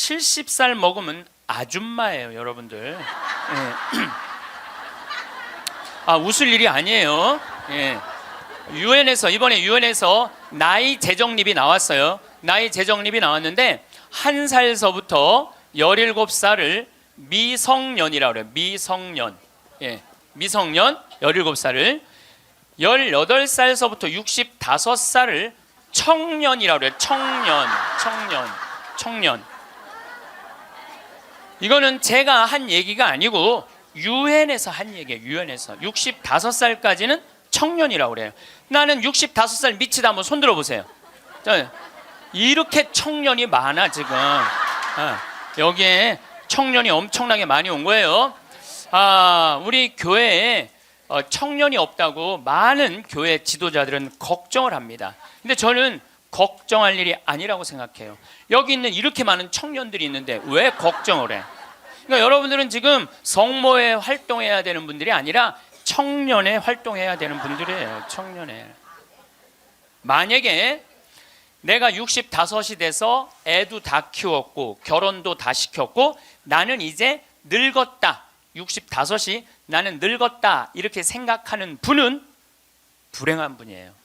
70살 먹으면 아줌마예요, 여러분들. 예. 웃을 일이 아니에요. 예. 이번에 유엔에서 나이 재정립이 나왔어요. 나이 재정립이 나왔는데 1살서부터 17살을 미성년이라고 그래요. 미성년. 예. 미성년 17살을 18살서부터 65살을 청년이라고 그래요. 청년. 이거는 제가 한 얘기가 아니고 유엔에서 한 얘기예요. 유엔에서 65살까지는 청년이라고 그래요. 나는 65살 미치다 한번 손 들어보세요. 이렇게 청년이 많아 지금. 여기에 청년이 엄청나게 많이 온 거예요. 우리 교회에 청년이 없다고 많은 교회 지도자들은 걱정을 합니다. 근데 저는 걱정할 일이 아니라고 생각해요. 여기 있는 이렇게 많은 청년들이 있는데 왜 걱정을 해? 그러니까 여러분들은 지금 성모에 활동해야 되는 분들이 아니라 청년에 활동해야 되는 분들이에요. 청년에. 만약에 내가 65이 돼서 애도 다 키웠고 결혼도 다 시켰고 나는 이제 늙었다. 65이 나는 늙었다. 이렇게 생각하는 분은 불행한 분이에요.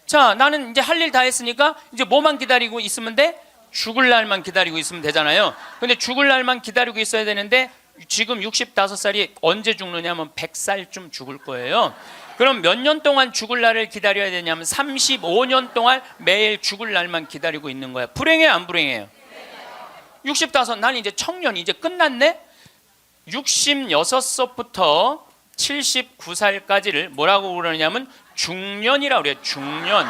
자, 나는 이제 할 일 다 했으니까 이제 뭐만 기다리고 있으면 돼? 죽을 날만 기다리고 있으면 되잖아요. 근데 죽을 날만 기다리고 있어야 되는데 지금 65살이 언제 죽느냐면 100살쯤 죽을 거예요. 그럼 몇 년 동안 죽을 날을 기다려야 되냐면 35년 동안 매일 죽을 날만 기다리고 있는 거야. 불행해요, 안 불행해요? 65, 난 이제 청년이 이제 끝났네? 66살부터 79살까지를 뭐라고 그러냐면 중년이라고 그래요. 중년.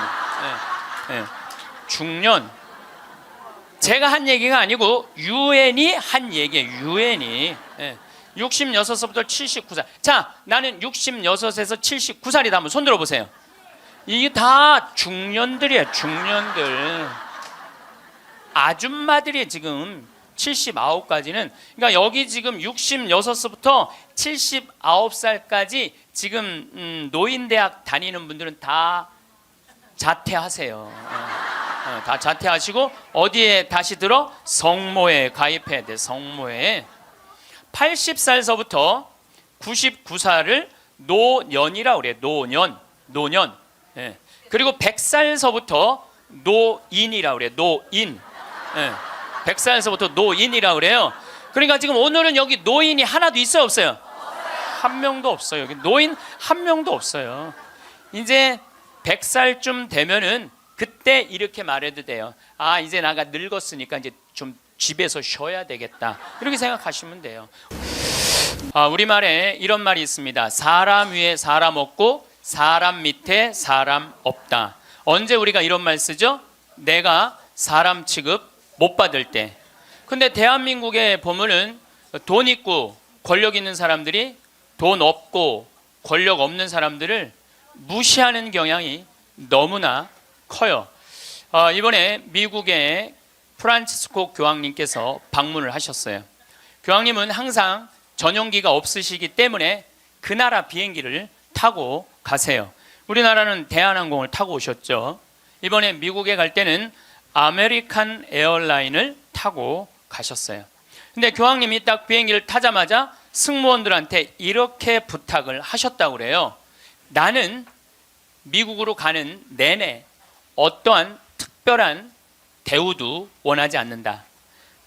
중년. 제가 한 얘기가 아니고 유엔이 한 얘기예요. 유엔이. 66살부터 79살. 자, 나는 66에서 79살이다. 한번 손 들어보세요. 이게 다 중년들이에요. 중년들. 아줌마들이 지금 79까지는, 그러니까 여기 지금 66부터 79살까지 지금 노인대학 다니는 분들은 다 자퇴하세요. 다 자퇴하시고 어디에 다시 들어? 성모에 가입해야 돼. 성모에. 80살서부터 99살을 노년이라고 그래요. 노년. 예. 그리고 100살서부터 노인이라고 그래요. 노인. 예. 100살서부터 노인이라고 그래요. 그러니까 지금 오늘은 여기 노인이 하나도 있어요, 없어요? 한 명도 없어요. 여기 노인 한 명도 없어요. 이제 100살쯤 되면은 그때 이렇게 말해도 돼요. 이제 나가 늙었으니까 이제 좀 집에서 쉬어야 되겠다. 이렇게 생각하시면 돼요. 우리말에 이런 말이 있습니다. 사람 위에 사람 없고 사람 밑에 사람 없다. 언제 우리가 이런 말 쓰죠? 내가 사람 취급 못 받을 때. 근데 대한민국에 보면은 돈 있고 권력 있는 사람들이 돈 없고 권력 없는 사람들을 무시하는 경향이 너무나 커요. 이번에 미국의 프란치스코 교황님께서 방문을 하셨어요. 교황님은 항상 전용기가 없으시기 때문에 그 나라 비행기를 타고 가세요. 우리나라는 대한항공을 타고 오셨죠. 이번에 미국에 갈 때는 아메리칸 에어라인을 타고 가셨어요. 근데 교황님이 딱 비행기를 타자마자 승무원들한테 이렇게 부탁을 하셨다고 그래요. 나는 미국으로 가는 내내 어떠한 특별한 대우도 원하지 않는다.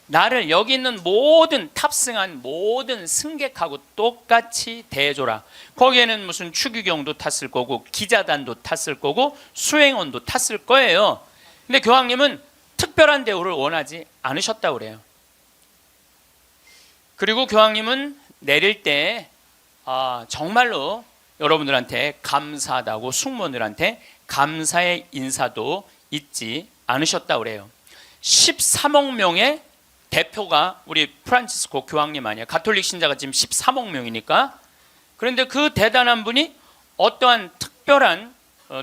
나를 여기 있는 모든 탑승한 모든 승객하고 똑같이 대해줘라. 거기에는 무슨 추기경도 탔을 거고 기자단도 탔을 거고 수행원도 탔을 거예요. 근데 교황님은 특별한 대우를 원하지 않으셨다고 그래요. 그리고 교황님은 내릴 때 정말로 여러분들한테 감사하다고 승무원들한테 감사의 인사도 잊지 않으셨다고 그래요. 13억 명의 대표가 우리 프란치스코 교황님 아니에요. 가톨릭 신자가 지금 13억 명이니까. 그런데 그 대단한 분이 어떠한 특별한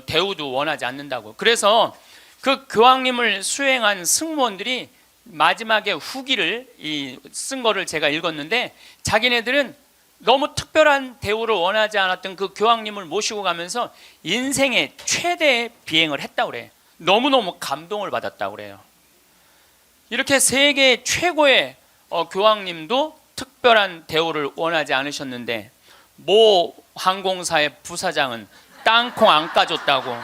대우도 원하지 않는다고. 그래서 그 교황님을 수행한 승무원들이 마지막에 후기를 쓴 거를 제가 읽었는데, 자기네들은 너무 특별한 대우를 원하지 않았던 그 교황님을 모시고 가면서 인생의 최대의 비행을 했다고 그래요. 너무너무 감동을 받았다고 그래요. 이렇게 세계 최고의 교황님도 특별한 대우를 원하지 않으셨는데 모 항공사의 부사장은 땅콩 안 까줬다고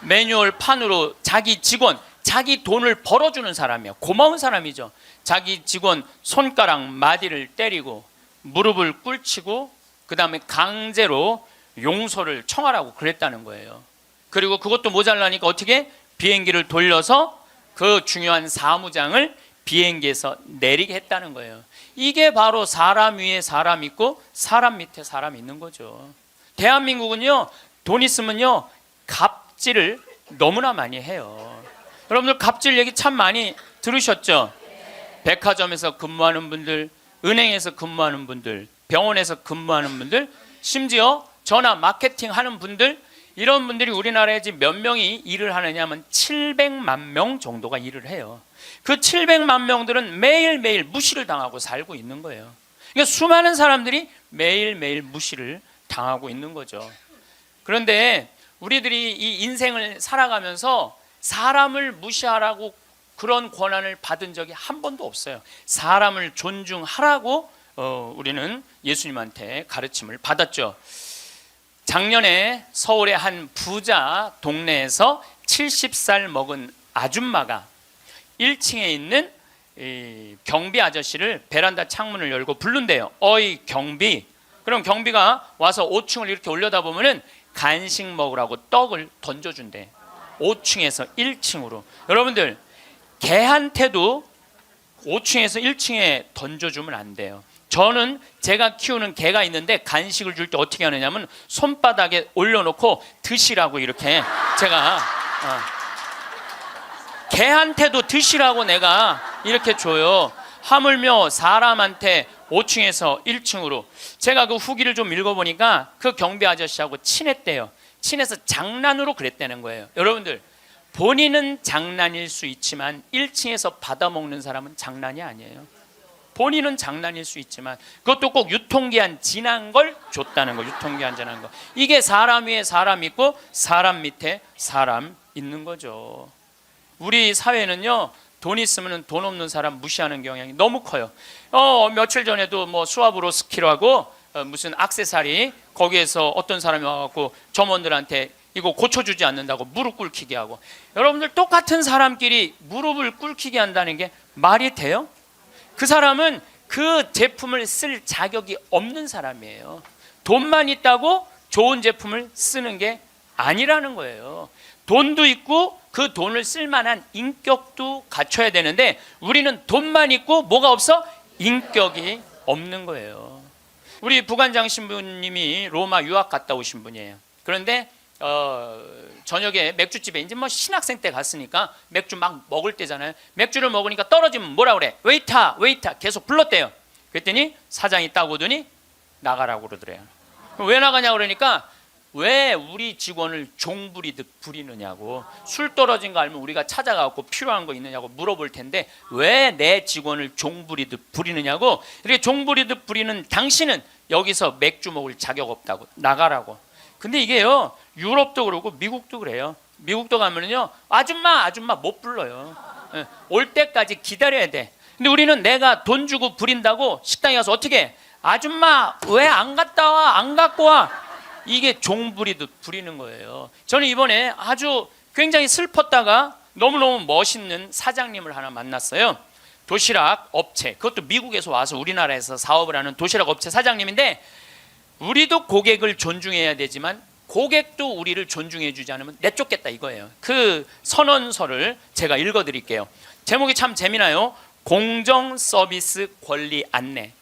매뉴얼 판으로 자기 직원, 자기 돈을 벌어주는 사람이야. 고마운 사람이죠. 자기 직원 손가락 마디를 때리고 무릎을 꿇치고 그 다음에 강제로 용서를 청하라고 그랬다는 거예요. 그리고 그것도 모자라니까 어떻게? 비행기를 돌려서 그 중요한 사무장을 비행기에서 내리게 했다는 거예요. 이게 바로 사람 위에 사람 있고 사람 밑에 사람 있는 거죠. 대한민국은요, 돈 있으면요 갑질을 너무나 많이 해요. 여러분들 갑질 얘기 참 많이 들으셨죠? 백화점에서 근무하는 분들, 은행에서 근무하는 분들, 병원에서 근무하는 분들, 심지어 전화 마케팅 하는 분들, 이런 분들이 우리나라에 지금 몇 명이 일을 하느냐 하면 700만 명 정도가 일을 해요. 그 700만 명들은 매일매일 무시를 당하고 살고 있는 거예요. 그러니까 수많은 사람들이 매일매일 무시를 당하고 있는 거죠. 그런데 우리들이 이 인생을 살아가면서 사람을 무시하라고 그런 권한을 받은 적이 한 번도 없어요. 사람을 존중하라고 우리는 예수님한테 가르침을 받았죠. 작년에 서울의 한 부자 동네에서 70살 먹은 아줌마가 1층에 있는 경비 아저씨를 베란다 창문을 열고 부른대요. 어이 경비. 그럼 경비가 와서 5층을 이렇게 올려다보면은 간식 먹으라고 떡을 던져준대. 5층에서 1층으로. 여러분들, 개한테도 5층에서 1층에 던져주면 안 돼요. 저는 제가 키우는 개가 있는데 간식을 줄 때 어떻게 하느냐면 손바닥에 올려놓고 드시라고 이렇게 제가 개한테도 드시라고 내가 이렇게 줘요. 하물며 사람한테 5층에서 1층으로. 제가 그 후기를 좀 읽어보니까 그 경비 아저씨하고 친했대요. 친해서 장난으로 그랬다는 거예요. 여러분들, 본인은 장난일 수 있지만 1층에서 받아먹는 사람은 장난이 아니에요. 본인은 장난일 수 있지만 그것도 꼭 유통기한 지난 걸 줬다는 거. 유통기한 지난 거. 이게 사람 위에 사람 있고 사람 밑에 사람 있는 거죠. 우리 사회는요, 돈 있으면 돈 없는 사람 무시하는 경향이 너무 커요. 며칠 전에도 뭐 수압으로 스키라고 무슨 액세서리, 거기에서 어떤 사람이 와갖고 점원들한테 이거 고쳐주지 않는다고 무릎 꿇히게 하고. 여러분들, 똑같은 사람끼리 무릎을 꿇히게 한다는 게 말이 돼요? 그 사람은 그 제품을 쓸 자격이 없는 사람이에요. 돈만 있다고 좋은 제품을 쓰는 게 아니라는 거예요. 돈도 있고 그 돈을 쓸 만한 인격도 갖춰야 되는데 우리는 돈만 있고 뭐가 없어? 인격이 없는 거예요. 우리 부관장 신부님이 로마 유학 갔다 오신 분이에요. 그런데 저녁에 맥주집에 이제 뭐 신학생 때 갔으니까 맥주 막 먹을 때잖아요. 맥주를 먹으니까 떨어지면 뭐라 그래? 웨이터, 웨이터 계속 불렀대요. 그랬더니 사장이 딱 오더니 나가라고 그러더래요. 왜 나가냐고 그러니까 왜 우리 직원을 종 부리듯 부리느냐고. 술 떨어진 거 알면 우리가 찾아가고 필요한 거 있느냐고 물어볼 텐데 왜 내 직원을 종 부리듯 부리느냐고. 이렇게 종 부리듯 부리는 당신은 여기서 맥주 먹을 자격 없다고 나가라고. 근데 이게요, 유럽도 그러고 미국도 그래요. 미국도 가면은요, 아줌마 못 불러요. 올 때까지 기다려야 돼. 근데 우리는 내가 돈 주고 부린다고 식당에 가서 어떻게 해? 아줌마 왜 안 갔다 와? 안 갖고 와? 이게 종 부리듯 부리는 거예요. 저는 이번에 아주 굉장히 슬펐다가 너무너무 멋있는 사장님을 하나 만났어요. 도시락 업체, 그것도 미국에서 와서 우리나라에서 사업을 하는 도시락 업체 사장님인데, 우리도 고객을 존중해야 되지만 고객도 우리를 존중해 주지 않으면 내쫓겠다 이거예요. 그 선언서를 제가 읽어드릴게요. 제목이 참 재미나요. 공정 서비스 권리 안내.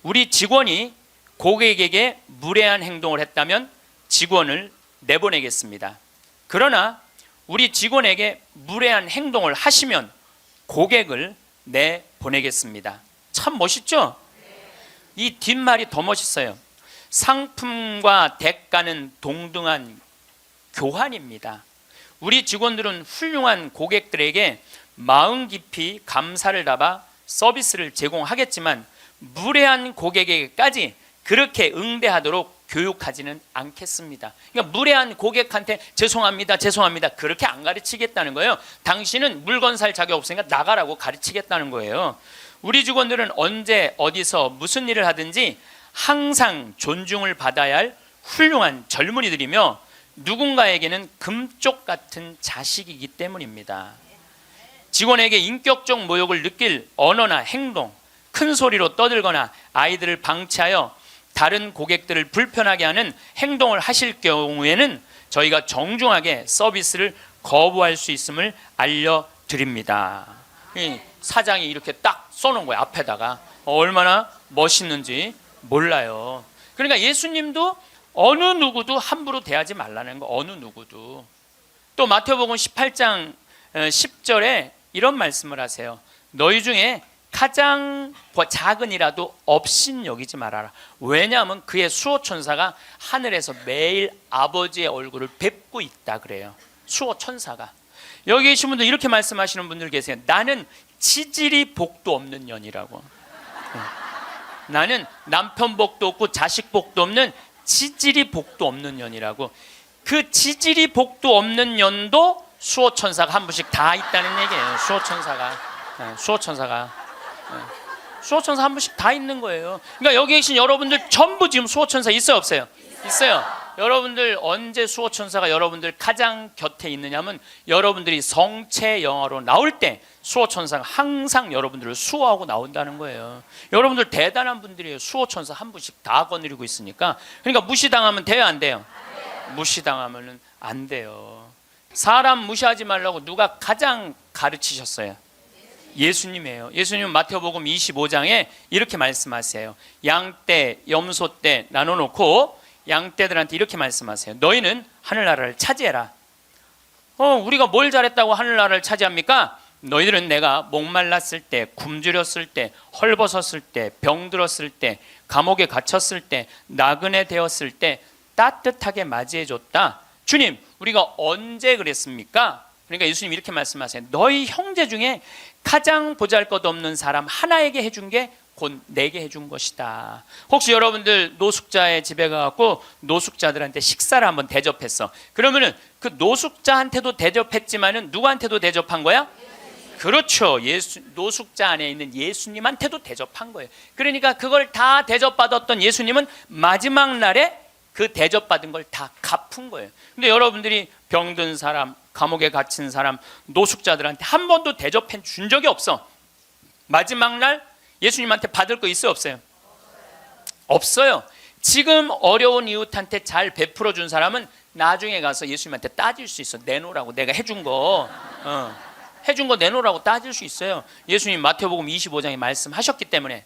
우리 직원이 고객에게 무례한 행동을 했다면 직원을 내보내겠습니다. 그러나 우리 직원에게 무례한 행동을 하시면 고객을 내보내겠습니다. 참 멋있죠? 이 뒷말이 더 멋있어요. 상품과 대가는 동등한 교환입니다. 우리 직원들은 훌륭한 고객들에게 마음 깊이 감사를 담아 서비스를 제공하겠지만 무례한 고객에게까지 그렇게 응대하도록 교육하지는 않겠습니다. 그러니까 무례한 고객한테 죄송합니다, 죄송합니다 그렇게 안 가르치겠다는 거예요. 당신은 물건 살 자격 없으니까 나가라고 가르치겠다는 거예요. 우리 직원들은 언제 어디서 무슨 일을 하든지 항상 존중을 받아야 할 훌륭한 젊은이들이며 누군가에게는 금쪽 같은 자식이기 때문입니다. 직원에게 인격적 모욕을 느낄 언어나 행동, 큰 소리로 떠들거나 아이들을 방치하여 다른 고객들을 불편하게 하는 행동을 하실 경우에는 저희가 정중하게 서비스를 거부할 수 있음을 알려드립니다. 사장이 이렇게 딱 써놓은 거예요. 앞에다가. 얼마나 멋있는지 몰라요. 그러니까 예수님도 어느 누구도 함부로 대하지 말라는 거. 어느 누구도. 또 마태복음 18장 10절에 이런 말씀을 하세요. 너희 중에 가장 작은이라도 업신 여기지 말아라. 왜냐하면 그의 수호천사가 하늘에서 매일 아버지의 얼굴을 뵙고 있다 그래요. 수호천사가. 여기 계신 분들 이렇게 말씀하시는 분들 계세요. 나는 지질이 복도 없는 년이라고. 나는 남편 복도 없고 자식 복도 없는 지질이 복도 없는 년이라고. 그 지질이 복도 없는 년도 수호천사가 한 분씩 다 있다는 얘기예요. 수호천사가 한 분씩 다 있는 거예요. 그러니까 여기 계신 여러분들 전부 지금 수호천사 있어요, 없어요? 있어요. 여러분들 언제 수호천사가 여러분들 가장 곁에 있느냐면 여러분들이 성체 영화로 나올 때 수호천사가 항상 여러분들을 수호하고 나온다는 거예요. 여러분들 대단한 분들이에요. 수호천사 한 분씩 다 거느리고 있으니까. 그러니까 무시당하면 돼요, 안 돼요? 무시당하면 안 돼요. 사람 무시하지 말라고 누가 가장 가르치셨어요? 예수님이에요. 예수님은 마태복음 25장에 이렇게 말씀하세요. 양떼, 염소떼 나눠놓고 양떼들한테 이렇게 말씀하세요. 너희는 하늘나라를 차지해라. 우리가 뭘 잘했다고 하늘나라를 차지합니까? 너희들은 내가 목말랐을 때, 굶주렸을 때, 헐벗었을 때, 병들었을 때, 감옥에 갇혔을 때, 나그네 되었을 때 따뜻하게 맞이해줬다. 주님, 우리가 언제 그랬습니까? 그러니까 예수님 이렇게 말씀하세요. 너희 형제 중에 가장 보잘것없는 사람 하나에게 해준 게 곧 내게 해준 것이다. 혹시 여러분들 노숙자의 집에 가갖고 노숙자들한테 식사를 한번 대접했어. 그러면은 그 노숙자한테도 대접했지만은 누구한테도 대접한 거야? 그렇죠. 노숙자 안에 있는 예수님한테도 대접한 거예요. 그러니까 그걸 다 대접받았던 예수님은 마지막 날에 그 대접받은 걸 다 갚은 거예요. 근데 여러분들이 병든 사람, 감옥에 갇힌 사람, 노숙자들한테 한 번도 대접해 준 적이 없어. 마지막 날 예수님한테 받을 거 있어요, 없어요? 없어요. 지금 어려운 이웃한테 잘 베풀어 준 사람은 나중에 가서 예수님한테 따질 수 있어. 내놓으라고. 내가 해준 거 내놓으라고 따질 수 있어요. 예수님 마태복음 25장에 말씀하셨기 때문에.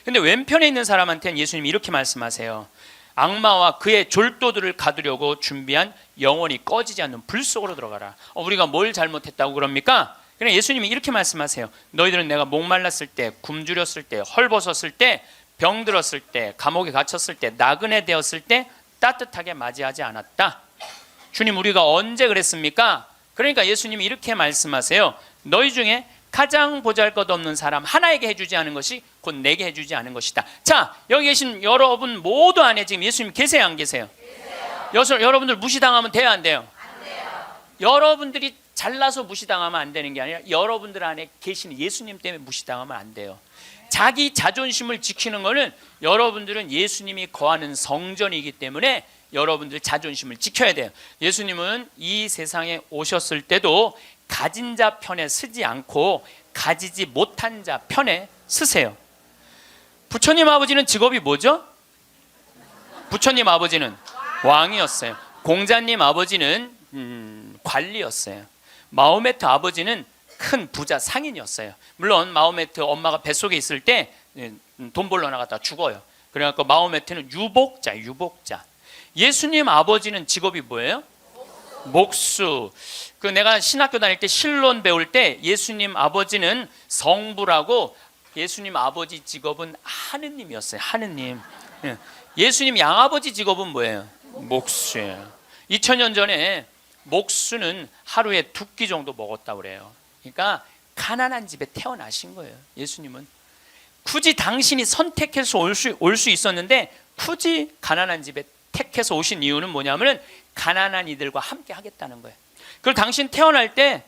근데 왼편에 있는 사람한테는 예수님이 이렇게 말씀하세요. 악마와 그의 졸도들을 가두려고 준비한 영원히 꺼지지 않는 불 속으로 들어가라. 우리가 뭘 잘못했다고 그럽니까? 그냥 예수님이 이렇게 말씀하세요. 너희들은 내가 목말랐을 때, 굶주렸을 때, 헐벗었을 때, 병들었을 때, 감옥에 갇혔을 때, 나그네 되었을 때 따뜻하게 맞이하지 않았다. 주님, 우리가 언제 그랬습니까? 그러니까 예수님이 이렇게 말씀하세요. 너희 중에 가장 보잘것없는 사람 하나에게 해주지 않은 것이 곧 내게 해주지 않은 것이다. 자, 여기 계신 여러분 모두 안에 지금 예수님 계세요, 안 계세요? 여러분들 무시당하면 돼요, 안 돼요? 안 돼요. 여러분들이 잘나서 무시당하면 안 되는 게 아니라 여러분들 안에 계신 예수님 때문에 무시당하면 안 돼요. 자기 자존심을 지키는 거는 여러분들은 예수님이 거하는 성전이기 때문에 여러분들 자존심을 지켜야 돼요. 예수님은 이 세상에 오셨을 때도 가진 자 편에 서지 않고 가지지 못한 자 편에 서세요. 부처님 아버지는 직업이 뭐죠? 부처님 아버지는 왕이었어요. 공자님 아버지는 관리였어요. 마호메트 아버지는 큰 부자 상인이었어요. 물론 마호메트 엄마가 뱃속에 있을 때 돈 벌러 나갔다 죽어요. 그래갖고 마호메트는 유복자. 예수님 아버지는 직업이 뭐예요? 목수. 내가 신학교 다닐 때 신론 배울 때 예수님 아버지는 성부라고, 예수님 아버지 직업은 하느님이었어요. 하느님. 예수님 양아버지 직업은 뭐예요? 목수예요. 2000년 전에 목수는 하루에 2끼 정도 먹었다고 그래요. 그러니까 가난한 집에 태어나신 거예요. 예수님은 굳이 당신이 선택해서 올 수 있었는데 굳이 가난한 집에 택해서 오신 이유는 뭐냐면은 가난한 이들과 함께 하겠다는 거예요. 그리고 당신 태어날 때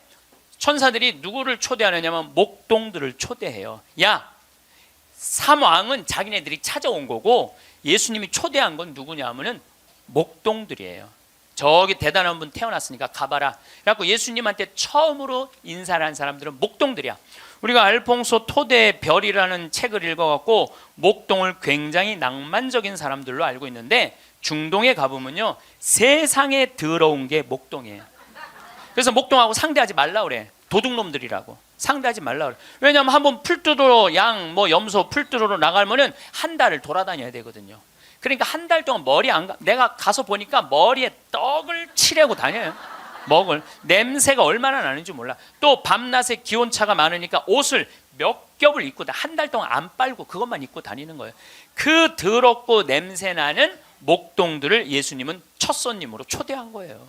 천사들이 누구를 초대하느냐면 목동들을 초대해요. 야, 삼왕은 자기네들이 찾아온 거고 예수님이 초대한 건 누구냐 하면은 목동들이에요. 저기 대단한 분 태어났으니까 가봐라. 그래갖고 예수님한테 처음으로 인사를 한 사람들은 목동들이야. 우리가 알퐁소 토대의 별이라는 책을 읽어갖고 목동을 굉장히 낭만적인 사람들로 알고 있는데 중동에 가보면요 세상에 더러운 게 목동이에요. 그래서 목동하고 상대하지 말라 그래. 도둑놈들이라고 상대하지 말라 그래. 왜냐하면 한번 풀 뜯으러 양 뭐 염소 풀 뜯으러 나가면은 한 달을 돌아다녀야 되거든요. 그러니까 한 달 동안 머리 안 가. 내가 가서 보니까 머리에 떡을 칠하고 다녀요. 먹을 냄새가 얼마나 나는지 몰라. 또 밤낮에 기온차가 많으니까 옷을 몇 겹을 입고 한 달 동안 안 빨고 그것만 입고 다니는 거예요. 그 더럽고 냄새나는 목동들을 예수님은 첫 손님으로 초대한 거예요.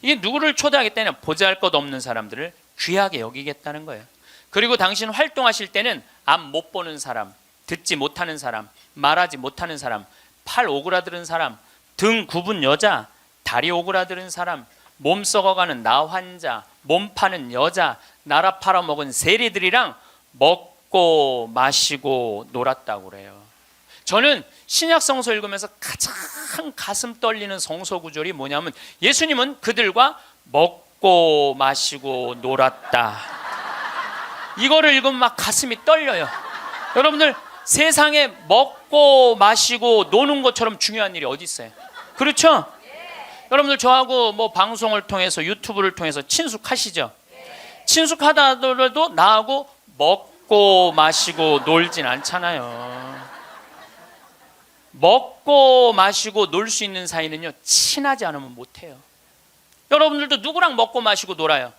이게 누구를 초대하겠다냐? 보잘것없는 사람들을 귀하게 여기겠다는 거예요. 그리고 당신 활동하실 때는 앞 못 보는 사람, 듣지 못하는 사람, 말하지 못하는 사람, 팔 오그라드는 사람, 등 굽은 여자, 다리 오그라드는 사람, 몸 썩어가는 나 환자, 몸 파는 여자, 나라 팔아먹은 세리들이랑 먹고 마시고 놀았다고 그래요. 저는 신약 성서 읽으면서 가장 가슴 떨리는 성서 구절이 뭐냐면 예수님은 그들과 먹고 마시고 놀았다. 이거를 읽으면 막 가슴이 떨려요. 여러분들 세상에 먹고 마시고 노는 것처럼 중요한 일이 어디 있어요? 그렇죠? 여러분들 저하고 뭐 방송을 통해서 유튜브를 통해서 친숙하시죠? 친숙하다 하더라도 나하고 먹고 마시고 놀진 않잖아요. 먹고 마시고 놀 수 있는 사이는요 친하지 않으면 못해요. 여러분들도 누구랑 먹고 마시고 놀아요?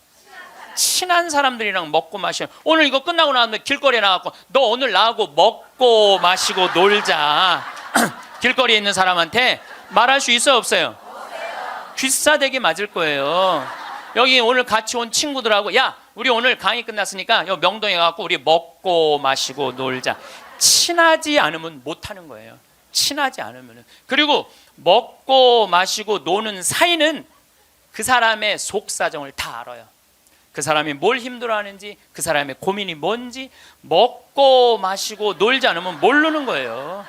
친한 사람들이랑 먹고 마셔요. 오늘 이거 끝나고 나면 길거리에 나가고 너 오늘 나하고 먹고 마시고 놀자. 길거리에 있는 사람한테 말할 수 있어요 없어요? 귀싸대기 맞을 거예요. 여기 오늘 같이 온 친구들하고 야 우리 오늘 강의 끝났으니까 여기 명동에 가서 우리 먹고 마시고 놀자. 친하지 않으면 못하는 거예요. 친하지 않으면. 그리고 먹고 마시고 노는 사이는 그 사람의 속사정을 다 알아요. 그 사람이 뭘 힘들어하는지, 그 사람의 고민이 뭔지 먹고 마시고 놀지 않으면 모르는 거예요.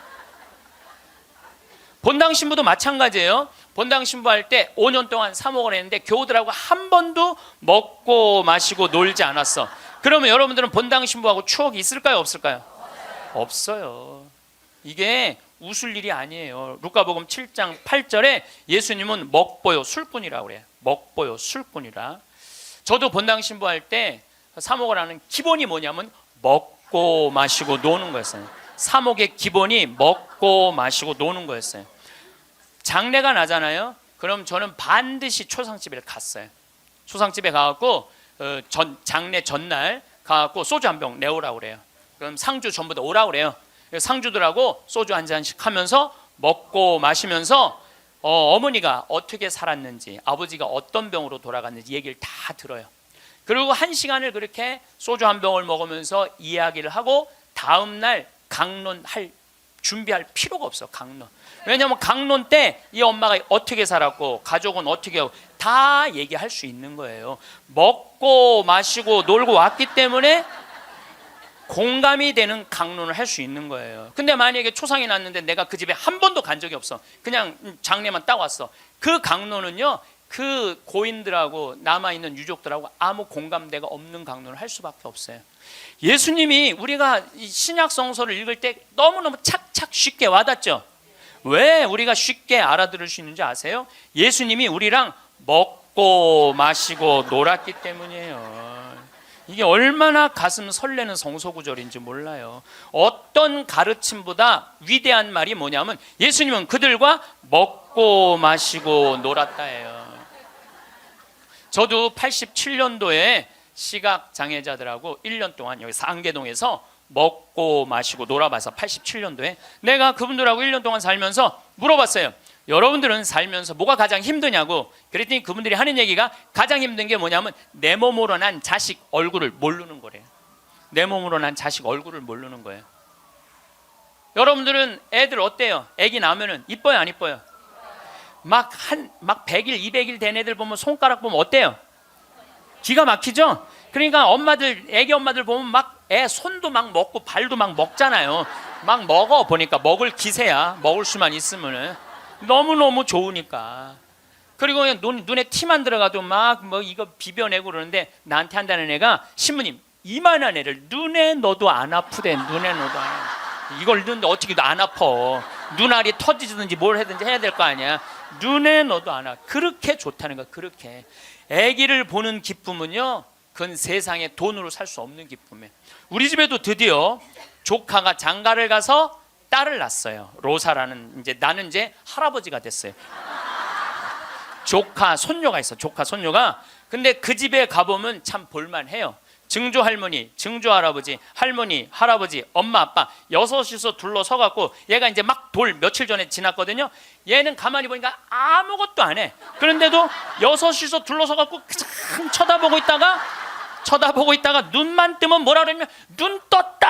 본당 신부도 마찬가지예요. 본당 신부 할 때 5년 동안 사목을 했는데 교우들하고 한 번도 먹고 마시고 놀지 않았어. 그러면 여러분들은 본당 신부하고 추억이 있을까요 없을까요? 없어요. 이게 웃을 일이 아니에요. 루카복음 7장 8절에 예수님은 먹보요 술꾼이라고 그래요. 먹보요 술꾼이라. 저도 본당 신부할 때 사목을 하는 기본이 뭐냐면 먹고 마시고 노는 거였어요. 사목의 기본이 먹고 마시고 노는 거였어요. 장례가 나잖아요. 그럼 저는 반드시 초상집에 갔어요. 초상집에 가갖고 장례 전날 가갖고 소주 한 병 내오라고 그래요. 그럼 상주 전부 다 오라고 그래요. 상주들하고 소주 한 잔씩 하면서 먹고 마시면서 어머니가 어떻게 살았는지 아버지가 어떤 병으로 돌아갔는지 얘기를 다 들어요. 그리고 1시간을 그렇게 소주 한 병을 먹으면서 이야기를 하고 다음날 강론할 준비할 필요가 없어. 강론. 왜냐하면 강론 때 이 엄마가 어떻게 살았고 가족은 어떻게 하고 다 얘기할 수 있는 거예요. 먹고 마시고 놀고 왔기 때문에 공감이 되는 강론을 할 수 있는 거예요. 근데 만약에 초상이 났는데 내가 그 집에 한 번도 간 적이 없어. 그냥 장례만 딱 왔어. 그 강론은요 그 고인들하고 남아있는 유족들하고 아무 공감대가 없는 강론을 할 수밖에 없어요. 예수님이 우리가 이 신약 성서를 읽을 때 너무너무 착착 쉽게 와닿죠. 왜 우리가 쉽게 알아들을 수 있는지 아세요? 예수님이 우리랑 먹고 마시고 놀았기 때문이에요. 이게 얼마나 가슴 설레는 성서 구절인지 몰라요. 어떤 가르침보다 위대한 말이 뭐냐면 예수님은 그들과 먹고 마시고 놀았다예요. 저도 87년도에 시각장애자들하고 1년 동안 여기 상계동에서 먹고 마시고 놀아봐서 87년도에 내가 그분들하고 1년 동안 살면서 물어봤어요. 여러분들은 살면서 뭐가 가장 힘드냐고. 그랬더니 그분들이 하는 얘기가 가장 힘든 게 뭐냐면 내 몸으로 난 자식 얼굴을 모르는 거래요. 내 몸으로 난 자식 얼굴을 모르는 거예요. 여러분들은 애들 어때요? 애기 낳으면 이뻐요 안 이뻐요? 막 100일, 200일 된 애들 보면 손가락 보면 어때요? 기가 막히죠? 그러니까 애기 엄마들 보면 막 애 손도 막 먹고 발도 막 먹잖아요. 막 먹어 보니까 먹을 기세야. 먹을 수만 있으면은 너무너무 좋으니까. 그리고 그냥 눈에 티만 들어가도 막 뭐 이거 비벼내고 그러는데 나한테 한다는 애가 신부님 이만한 애를 눈에 넣어도 안 아프대. 눈에 넣어도 안 아파. 이걸 넣는데 어떻게 안 아파. 눈알이 터지든지 뭘 하든지 해야 될 거 아니야. 눈에 넣어도 안 아파. 그렇게 좋다는 거야. 그렇게. 아기를 보는 기쁨은요 그건 세상에 돈으로 살 수 없는 기쁨이에요. 우리 집에도 드디어 조카가 장가를 가서 딸을 낳았어요. 로사라는 나는 이제 할아버지가 됐어요. 조카 손녀가 있어. 조카 손녀가. 근데 그 집에 가보면 참 볼만해요. 증조 할머니, 증조 할아버지, 할머니, 할아버지, 엄마, 아빠 여섯이서 둘러서 갖고 얘가 이제 막 며칠 전에 지났거든요. 얘는 가만히 보니까 아무것도 안 해. 그런데도 여섯이서 둘러서 갖고 참 쳐다보고 있다가 눈만 뜨면 뭐라 그러냐면 눈 떴다.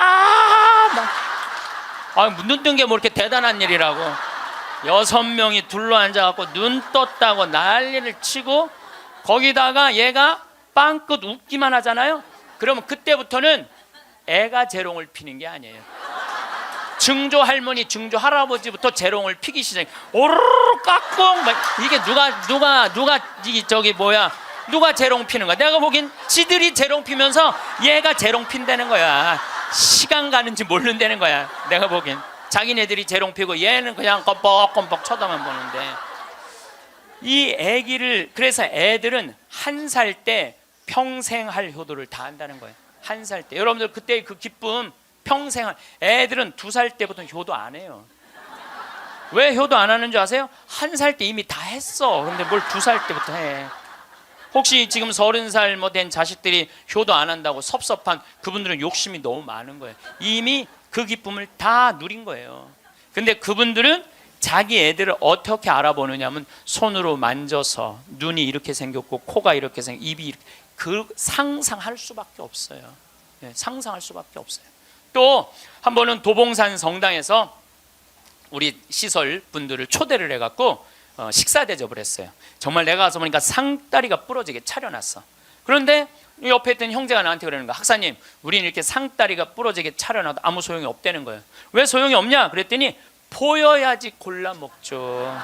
눈 뜬 게 뭐 이렇게 대단한 일이라고. 6명이 둘러앉아 갖고 눈 떴다고 난리를 치고 거기다가 얘가 빵긋 웃기만 하잖아요. 그러면 그때부터는 애가 재롱을 피는 게 아니에요. 증조 할머니, 증조 할아버지부터 재롱을 피기 시작해. 오르르 깍꿍. 이게 누가 재롱 피는 거야? 내가 보기엔 지들이 재롱 피면서 얘가 재롱 핀다는 거야. 시간 가는지 모른다는 거야. 내가 보기엔 자기네들이 재롱 피고 얘는 그냥 껌뻑껌뻑 쳐다만 보는데 이 애기를 그래서 애들은 1살 때 평생 할 효도를 다 한다는 거예요. 1살 때. 여러분들 그때 그 기쁨 평생 애들은 2살 때부터 효도 안 해요. 왜 효도 안 하는 줄 아세요? 1살 때 이미 다 했어. 근데 뭘 2살 때부터 해. 혹시 지금 30살 된 자식들이 효도 안 한다고 섭섭한 그분들은 욕심이 너무 많은 거예요. 이미 그 기쁨을 다 누린 거예요. 근데 그분들은 자기 애들을 어떻게 알아보느냐면 손으로 만져서 눈이 이렇게 생겼고 코가 이렇게 입이 이렇게 상상할 수밖에 없어요. 네, 상상할 수밖에 없어요. 또 한 번은 도봉산 성당에서 우리 시설 분들을 초대를 해갖고 식사 대접을 했어요. 정말 내가 가서 보니까 상다리가 부러지게 차려놨어. 그런데 옆에 있던 형제가 나한테 그러는 거야. 학사님, 우리는 이렇게 상다리가 부러지게 차려놔도 아무 소용이 없다는 거예요. 왜 소용이 없냐? 그랬더니 보여야지 골라 먹죠.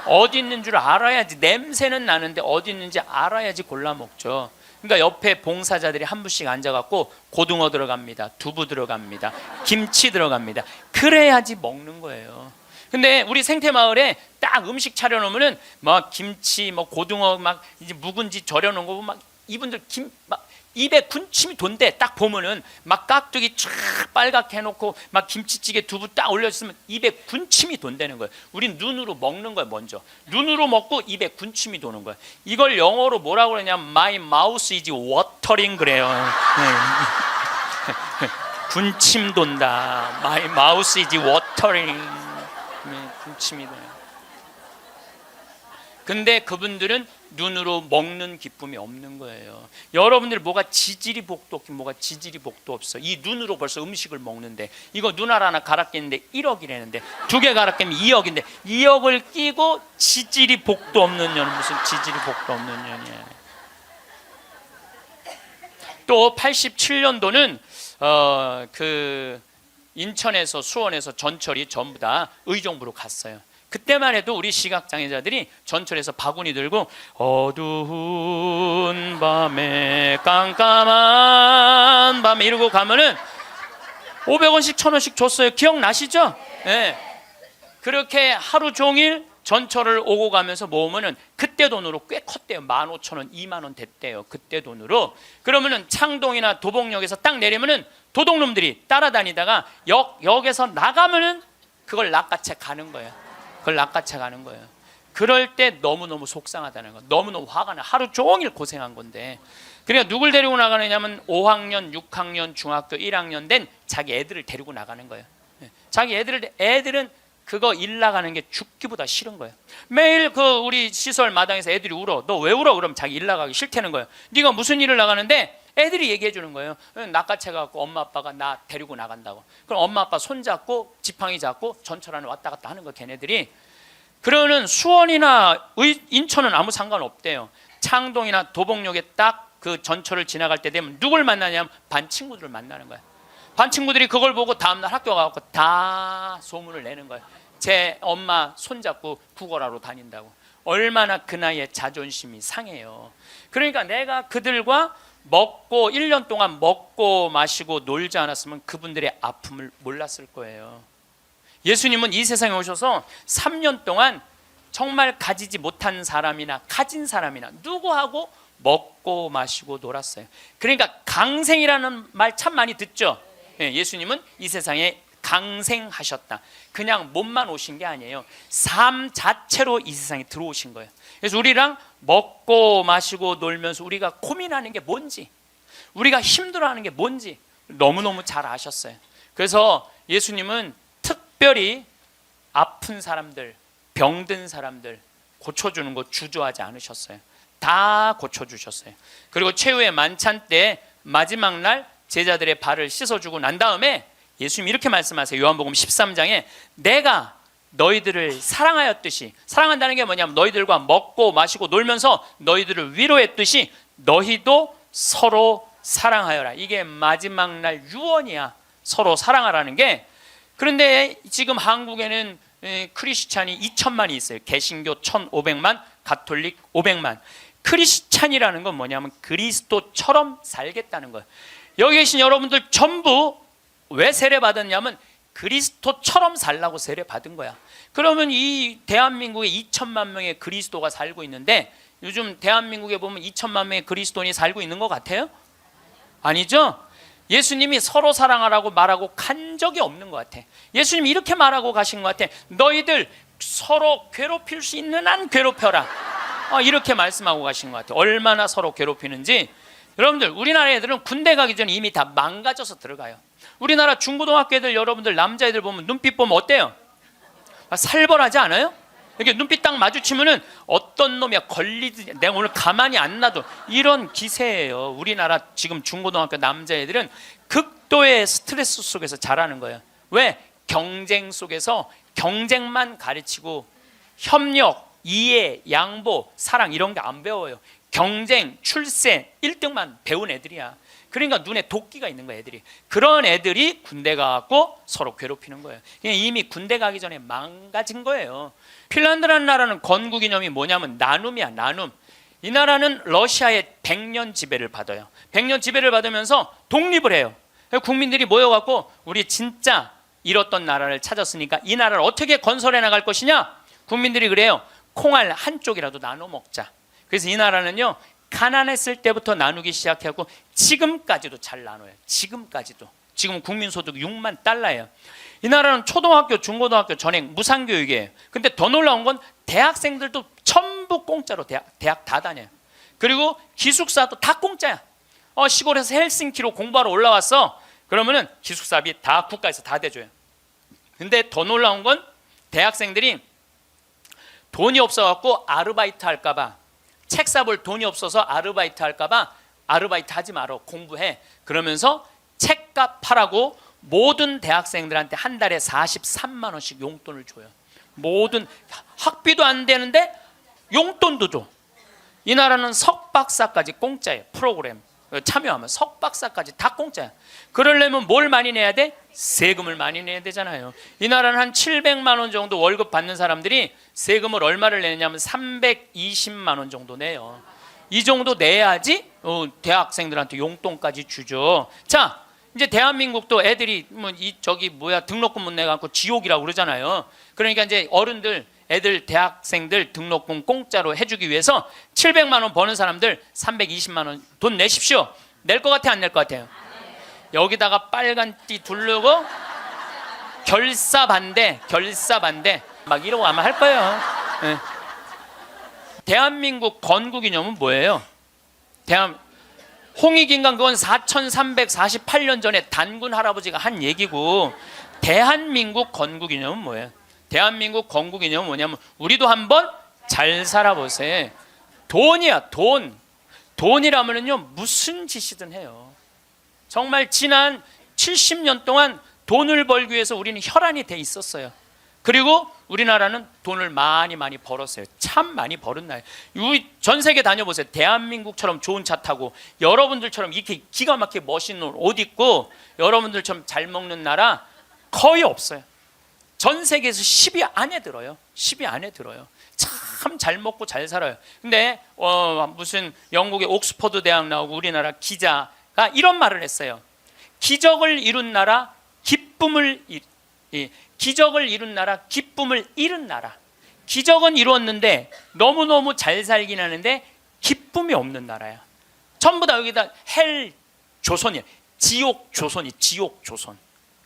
어디 있는 줄 알아야지. 냄새는 나는데 어디 있는지 알아야지 골라 먹죠. 그러니까 옆에 봉사자들이 한 분씩 앉아갖고 고등어 들어갑니다. 두부 들어갑니다. 김치 들어갑니다. 그래야지 먹는 거예요. 근데 우리 생태마을에 딱 음식 차려놓으면은 막 김치, 뭐 고등어 막 이제 묵은지 절여놓은 거 보면 막 이분들 막 입에 군침이 돈대. 딱 보면은 막 깍두기 쫙 빨갛게 해놓고 막 김치찌개 두부 딱 올려주면 입에 군침이 돈다는 거예요. 우린 눈으로 먹는 거예요. 먼저 눈으로 먹고 입에 군침이 도는 거예요. 이걸 영어로 뭐라고 그러냐면 My mouth is watering 그래요. 군침 돈다. My mouth is watering. 군침이 돼요. 근데 그분들은 눈으로 먹는 기쁨이 없는 거예요. 여러분들 뭐가 지지리 복도 없긴 뭐가 지지리 복도 없어. 이 눈으로 벌써 음식을 먹는데 이거 눈알 하나 갈아 끼는데 1억이라는데 2개 갈아 끼면 2억인데 2억을 끼고 지지리 복도 없는 년은 무슨 지지리 복도 없는 년이야. 또 87년도는 그 인천에서 수원에서 전철이 전부 다 의정부로 갔어요. 그때만 해도 우리 시각장애자들이 전철에서 바구니 들고 어두운 밤에 깜깜한 밤에 이러고 가면은 500원씩 1000원씩 줬어요. 기억나시죠? 네. 그렇게 하루 종일 전철을 오고 가면서 모으면은 그때 돈으로 꽤 컸대요. 15,000원, 20,000원 됐대요. 그때 돈으로. 그러면은 창동이나 도봉역에서 딱 내리면은 도둑놈들이 따라다니다가 역에서 나가면은 그걸 낚아채 가는 거예요. 그걸 낚아채 가는 거예요. 그럴 때 너무너무 속상하다는 거. 너무너무 화가 나. 하루 종일 고생한 건데. 그러니까 누굴 데리고 나가느냐면 5학년, 6학년, 중학교 1학년 된 자기 애들을 데리고 나가는 거예요. 자기 애들은 그거 일 나가는 게 죽기보다 싫은 거예요. 매일 그 우리 시설 마당에서 애들이 울어. 너 왜 울어? 그러면 자기 일 나가기 싫다는 거예요. 네가 무슨 일을 나가는데? 애들이 얘기해 주는 거예요. 낚아채 갖고 엄마 아빠가 나 데리고 나간다고. 그럼 엄마 아빠 손 잡고 지팡이 잡고 전철 안에 왔다 갔다 하는 거 걔네들이. 그러는 수원이나 인천은 아무 상관없대요. 창동이나 도봉역에 딱 그 전철을 지나갈 때 되면 누굴 만나냐면 반 친구들을 만나는 거야. 반 친구들이 그걸 보고 다음날 학교 가서 다 소문을 내는 거야. 제 엄마 손잡고 구걸하러 다닌다고. 얼마나 그 나이에 자존심이 상해요. 그러니까 내가 그들과 먹고 1년 동안 먹고 마시고 놀지 않았으면 그분들의 아픔을 몰랐을 거예요. 예수님은 이 세상에 오셔서 3년 동안 정말 가지지 못한 사람이나 가진 사람이나 누구하고 먹고 마시고 놀았어요. 그러니까 강생이라는 말 참 많이 듣죠. 예수님은 이 세상에 강생하셨다. 그냥 몸만 오신 게 아니에요. 삶 자체로 이 세상에 들어오신 거예요. 그래서 우리랑 먹고 마시고 놀면서 우리가 고민하는 게 뭔지, 우리가 힘들어하는 게 뭔지 너무너무 잘 아셨어요. 그래서 예수님은 특별히 아픈 사람들, 병든 사람들 고쳐주는 거 주저하지 않으셨어요. 다 고쳐주셨어요. 그리고 최후의 만찬 때 마지막 날 제자들의 발을 씻어주고 난 다음에 예수님이 이렇게 말씀하세요. 요한복음 13장에 내가 너희들을 사랑하였듯이, 사랑한다는 게 뭐냐면 너희들과 먹고 마시고 놀면서 너희들을 위로했듯이 너희도 서로 사랑하여라. 이게 마지막 날 유언이야. 서로 사랑하라는 게. 그런데 지금 한국에는 크리스찬이 2천만이 있어요. 개신교 1,500만, 가톨릭 500만. 크리스찬이라는 건 뭐냐면 그리스도처럼 살겠다는 거예요. 여기 계신 여러분들 전부 왜 세례 받았냐면 그리스도처럼 살라고 세례 받은 거야. 그러면 이 대한민국에 2천만 명의 그리스도가 살고 있는데 요즘 대한민국에 보면 2천만 명의 그리스도인이 살고 있는 것 같아요? 아니죠? 예수님이 서로 사랑하라고 말하고 간 적이 없는 것 같아. 예수님이 이렇게 말하고 가신 것 같아. 너희들 서로 괴롭힐 수 있는 한 괴롭혀라. 이렇게 말씀하고 가신 것 같아. 얼마나 서로 괴롭히는지. 여러분들 우리나라 애들은 군대 가기 전에 이미 다 망가져서 들어가요. 우리나라 중고등학교 애들 여러분들 남자애들 보면 눈빛 보면 어때요? 살벌하지 않아요? 이렇게 눈빛 딱 마주치면은 어떤 놈이야 걸리지, 내가 오늘 가만히 안 놔둬, 이런 기세예요. 우리나라 지금 중고등학교 남자애들은 극도의 스트레스 속에서 자라는 거예요. 왜? 경쟁 속에서 경쟁만 가르치고 협력, 이해, 양보, 사랑 이런 게 안 배워요. 경쟁, 출세, 1등만 배운 애들이야. 그러니까 눈에 도끼가 있는 거야 애들이. 그런 애들이 군대 가고 서로 괴롭히는 거예요. 이미 군대 가기 전에 망가진 거예요. 핀란드라는 나라는 건국이념이 뭐냐면 나눔이야. 나눔. 이 나라는 러시아의 100년 지배를 받아요. 100년 지배를 받으면서 독립을 해요. 국민들이 모여갖고 우리 진짜 잃었던 나라를 찾았으니까 이 나라를 어떻게 건설해 나갈 것이냐. 국민들이 그래요. 콩알 한쪽이라도 나눠 먹자. 그래서 이 나라는요 가난했을 때부터 나누기 시작하고 지금까지도 잘 나눠요. 지금까지도. 지금 국민소득 6만 달러예요. 이 나라는 초등학교, 중고등학교 전액 무상교육이에요. 근데 더 놀라운 건 대학생들도 전부 공짜로 대학 다 다녀요. 그리고 기숙사도 다 공짜야. 시골에서 헬싱키로 공부하러 올라왔어. 그러면은 기숙사비 다 국가에서 다 대줘요. 근데 더 놀라운 건 대학생들이 돈이 없어갖고 아르바이트 할까봐, 책 사볼 돈이 없어서 아르바이트 할까봐 아르바이트 하지 마라, 공부해. 그러면서 책값 하라고 모든 대학생들한테 한 달에 43만 원씩 용돈을 줘요. 모든 학비도 안 되는데 용돈도 줘. 이 나라는 석박사까지 공짜예요. 프로그램 참여하면 석박사까지 다 공짜야. 그러려면 뭘 많이 내야 돼? 세금을 많이 내야 되잖아요. 이 나라는 한 700만 원 정도 월급 받는 사람들이 세금을 얼마를 내냐면 320만 원 정도 내요. 이 정도 내야지 대학생들한테 용돈까지 주죠. 자, 이제 대한민국도 애들이 등록금 못 내갖고 지옥이라고 그러잖아요. 그러니까 이제 어른들, 애들, 대학생들 등록금 공짜로 해주기 위해서 700만 원 버는 사람들 320만 원 돈 내십시오. 낼 것 같아, 안 낼 것 같아요? 여기다가 빨간 띠 두르고 결사 반대 막 이러고 아마 할 거예요. 네. 대한민국 건국이념은 뭐예요? 홍익인간 그건 4348년 전에 단군 할아버지가 한 얘기고, 대한민국 건국이념은 뭐예요? 대한민국 건국이념은 뭐냐면 우리도 한번 잘 살아보세요. 돈이야, 돈. 돈이라면요 무슨 짓이든 해요. 정말 지난 70년 동안 돈을 벌기 위해서 우리는 혈안이 돼 있었어요. 그리고 우리나라는 돈을 많이 벌었어요. 참 많이 벌은 나라예요. 전 세계 다녀보세요. 대한민국처럼 좋은 차 타고 여러분들처럼 이렇게 기가 막히게 멋있는 옷 입고 여러분들처럼 잘 먹는 나라 거의 없어요. 전 세계에서 10위 안에 들어요. 10위 안에 들어요. 참 잘 먹고 잘 살아요. 근데 무슨 영국의 옥스퍼드 대학 나오고 우리나라 기자가 이런 말을 했어요. 기적을 이룬 나라, 기쁨을 잃은 나라. 기적은 이루었는데 너무너무 잘 살긴 하는데 기쁨이 없는 나라야. 전부 다 여기다 헬 조선이에요. 지옥 조선.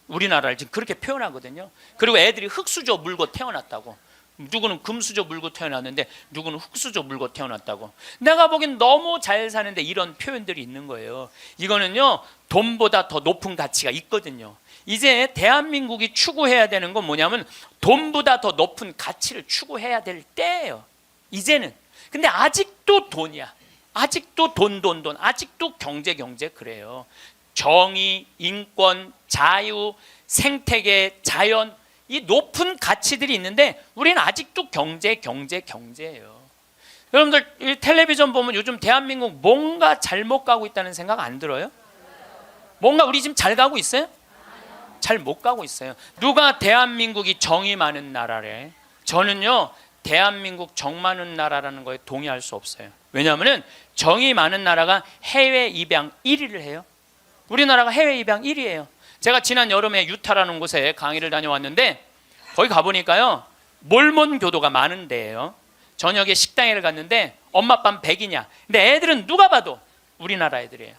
우리나라를 지금 그렇게 표현하거든요. 그리고 애들이 흙수저 물고 태어났다고. 누구는 금수저 물고 태어났는데 누구는 흙수저 물고 태어났다고. 내가 보기엔 너무 잘 사는데 이런 표현들이 있는 거예요. 이거는요, 돈보다 더 높은 가치가 있거든요. 이제 대한민국이 추구해야 되는 건 뭐냐면 돈보다 더 높은 가치를 추구해야 될 때예요. 이제는. 근데 아직도 돈이야. 아직도 돈. 아직도 경제 그래요. 정의, 인권, 자유, 생태계, 자연, 이 높은 가치들이 있는데 우리는 아직도 경제예요. 여러분들 이 텔레비전 보면 요즘 대한민국 뭔가 잘못 가고 있다는 생각 안 들어요? 뭔가 우리 지금 잘 가고 있어요? 잘 못 가고 있어요. 누가 대한민국이 정이 많은 나라래? 저는요, 대한민국 정 많은 나라라는 거에 동의할 수 없어요. 왜냐하면 정이 많은 나라가 해외 입양 1위를 해요. 우리나라가 해외 입양 1위예요. 제가 지난 여름에 유타라는 곳에 강의를 다녀왔는데 거기 가보니까요, 몰몬 교도가 많은 데예요. 저녁에 식당에 갔는데 엄마 아빠는 백이냐? 근데 애들은 누가 봐도 우리나라 애들이에요.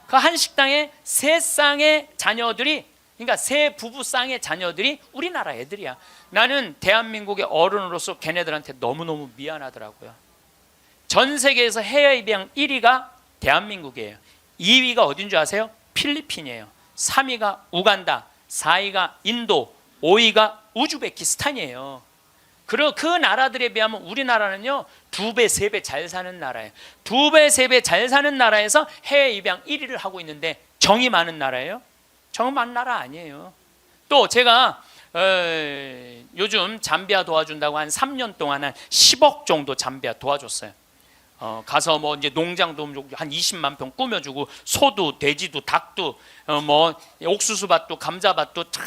그 한 식당에 세 쌍의 자녀들이, 그러니까 세 부부 쌍의 자녀들이 우리나라 애들이야. 나는 대한민국의 어른으로서 걔네들한테 너무너무 미안하더라고요. 전 세계에서 해외 입양 1위가 대한민국이에요. 2위가 어딘 줄 아세요? 필리핀이에요. 3위가 우간다, 4위가 인도, 5위가 우즈베키스탄이에요. 그리고 그 나라들에 비하면 우리나라는요, 2배, 3배 잘 사는 나라예요. 2배, 3배 잘 사는 나라에서 해외 입양 1위를 하고 있는데 정이 많은 나라예요? 정 많은 나라 아니에요. 또 제가 요즘 잠비아 도와준다고 한 3년 동안 한 10억 정도 잠비아 도와줬어요. 가서 뭐 이제 농장도 한 20만 평 꾸며주고 소도 돼지도 닭도 뭐 옥수수밭도 감자밭도 다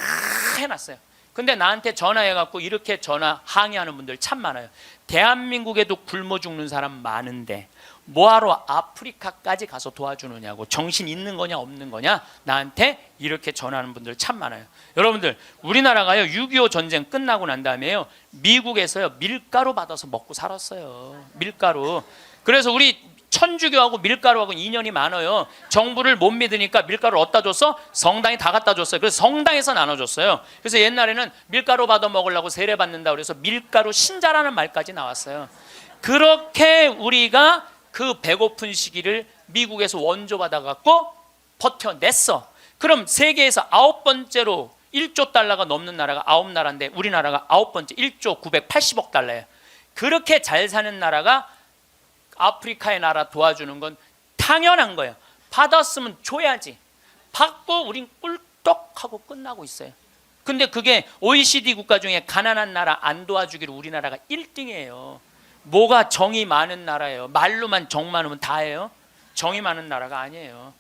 해놨어요. 근데 나한테 전화해갖고 이렇게 전화 항의하는 분들 참 많아요. 대한민국에도 굶어 죽는 사람 많은데 뭐하러 아프리카까지 가서 도와주느냐고, 정신 있는 거냐 없는 거냐 나한테 이렇게 전화하는 분들 참 많아요. 여러분들, 우리나라가요 6.25 전쟁 끝나고 난 다음에요 미국에서요 밀가루 받아서 먹고 살았어요. 밀가루. 그래서 우리 천주교하고 밀가루하고 인연이 많아요. 정부를 못 믿으니까 밀가루를 어디다 줬어? 성당에 다 갖다 줬어요. 그래서 성당에서 나눠줬어요. 그래서 옛날에는 밀가루 받아 먹으려고 세례 받는다 그래서 밀가루 신자라는 말까지 나왔어요. 그렇게 우리가 그 배고픈 시기를 미국에서 원조 받아갖고 버텨냈어. 그럼 세계에서 9번째로 1조 달러가 넘는 나라가 9나라인데 우리나라가 9번째 1조 980억 달러예요. 그렇게 잘 사는 나라가 아프리카의 나라 도와주는 건 당연한 거예요. 받았으면 줘야지. 받고 우린 꿀떡하고 끝나고 있어요. 근데 그게 OECD 국가 중에 가난한 나라 안 도와주기로 우리나라가 1등이에요. 뭐가 정이 많은 나라예요. 말로만 정 많으면 다예요. 정이 많은 나라가 아니에요.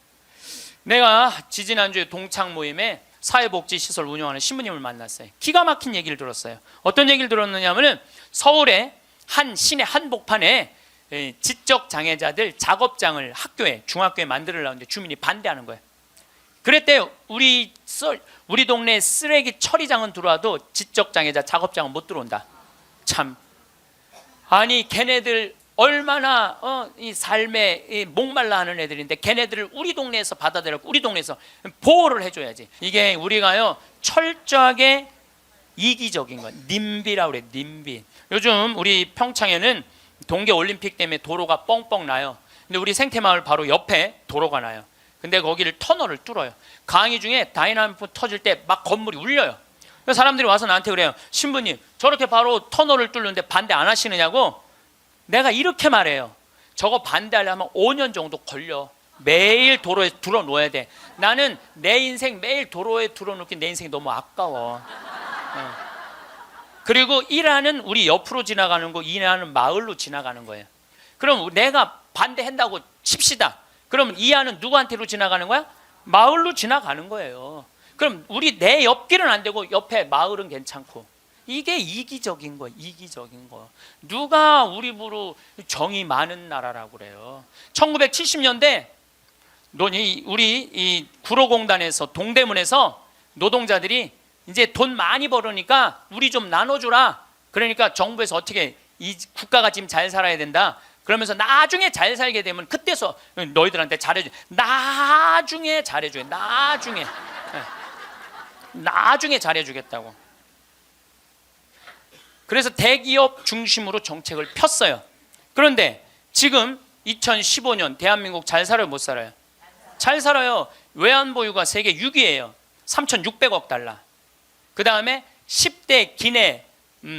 내가 지지난주에 동창 모임에 사회복지시설 운영하는 신부님을 만났어요. 기가 막힌 얘기를 들었어요. 어떤 얘기를 들었느냐면 서울의 한 시내 한복판에 지적장애자들 작업장을 학교에, 중학교에 만들려는데 주민이 반대하는 거예요. 그랬대요. 우리 동네 쓰레기 처리장은 들어와도 지적장애자 작업장은 못 들어온다. 참, 아니 걔네들 얼마나 이 삶에 목말라 하는 애들인데 걔네들을 우리 동네에서 받아들였고 우리 동네에서 보호를 해줘야지. 이게 우리가요 철저하게 이기적인 거, 님비라고 그래. 님비. 요즘 우리 평창에는 동계올림픽 때문에 도로가 뻥뻥 나요. 근데 우리 생태마을 바로 옆에 도로가 나요. 근데 거기를 터널을 뚫어요. 강의 중에 다이나믹 터질 때 막 건물이 울려요. 그래서 사람들이 와서 나한테 그래요. 신부님, 저렇게 바로 터널을 뚫는데 반대 안 하시느냐고. 내가 이렇게 말해요. 저거 반대하려면 5년 정도 걸려. 매일 도로에 들어놓아야 돼. 나는 내 인생 매일 도로에 들어놓기 내 인생이 너무 아까워. 그리고 1화는 우리 옆으로 지나가는 거, 2화는 마을로 지나가는 거예요. 그럼 내가 반대한다고 칩시다. 그럼 2화는 누구한테로 지나가는 거야? 마을로 지나가는 거예요. 그럼 내 옆길은 안 되고 옆에 마을은 괜찮고. 이게 이기적인 거예요. 이기적인 거. 누가 우리 부로 정이 많은 나라라고 그래요. 1970년대 우리 이 구로공단에서 동대문에서 노동자들이 이제 돈 많이 벌으니까 우리 좀 나눠주라. 그러니까 정부에서 어떻게 이 국가가 지금 잘 살아야 된다. 그러면서 나중에 잘 살게 되면 그때서 너희들한테 잘해줘. 나중에 잘해줘. 나중에 잘해주겠다고. 그래서 대기업 중심으로 정책을 폈어요. 그런데 지금 2015년 대한민국 잘 살아요, 못 살아요? 잘 살아요. 외환보유가 세계 6위예요. 3,600억 달러. 그 다음에 10대 기내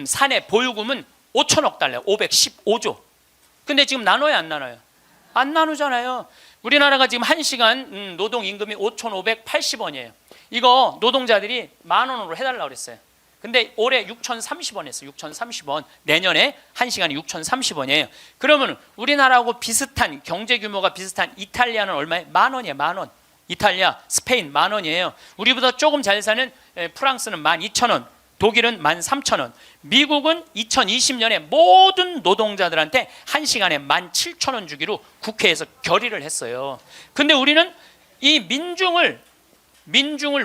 사내 보유금은 5천억 달러, 515조. 근데 지금 나눠요, 안 나눠요? 안 나누잖아요. 우리나라가 지금 1시간 노동임금이 5,580원이에요. 이거 노동자들이 10,000원으로 해달라고 그랬어요. 근데 올해 6,030원 했어요. 6,030원. 내년에 1시간이 6,030원이에요. 그러면 우리나라하고 비슷한 경제 규모가 비슷한 이탈리아는 얼마예요? 10,000원이에요. 10,000원. 이탈리아, 스페인 10,000원이에요. 우리보다 조금 잘 사는 프랑스는 12,000원. 독일은 13,000원. 미국은 2020년에 모든 노동자들한테 1시간에 17,000원 주기로 국회에서 결의를 했어요. 근데 우리는 이 민중을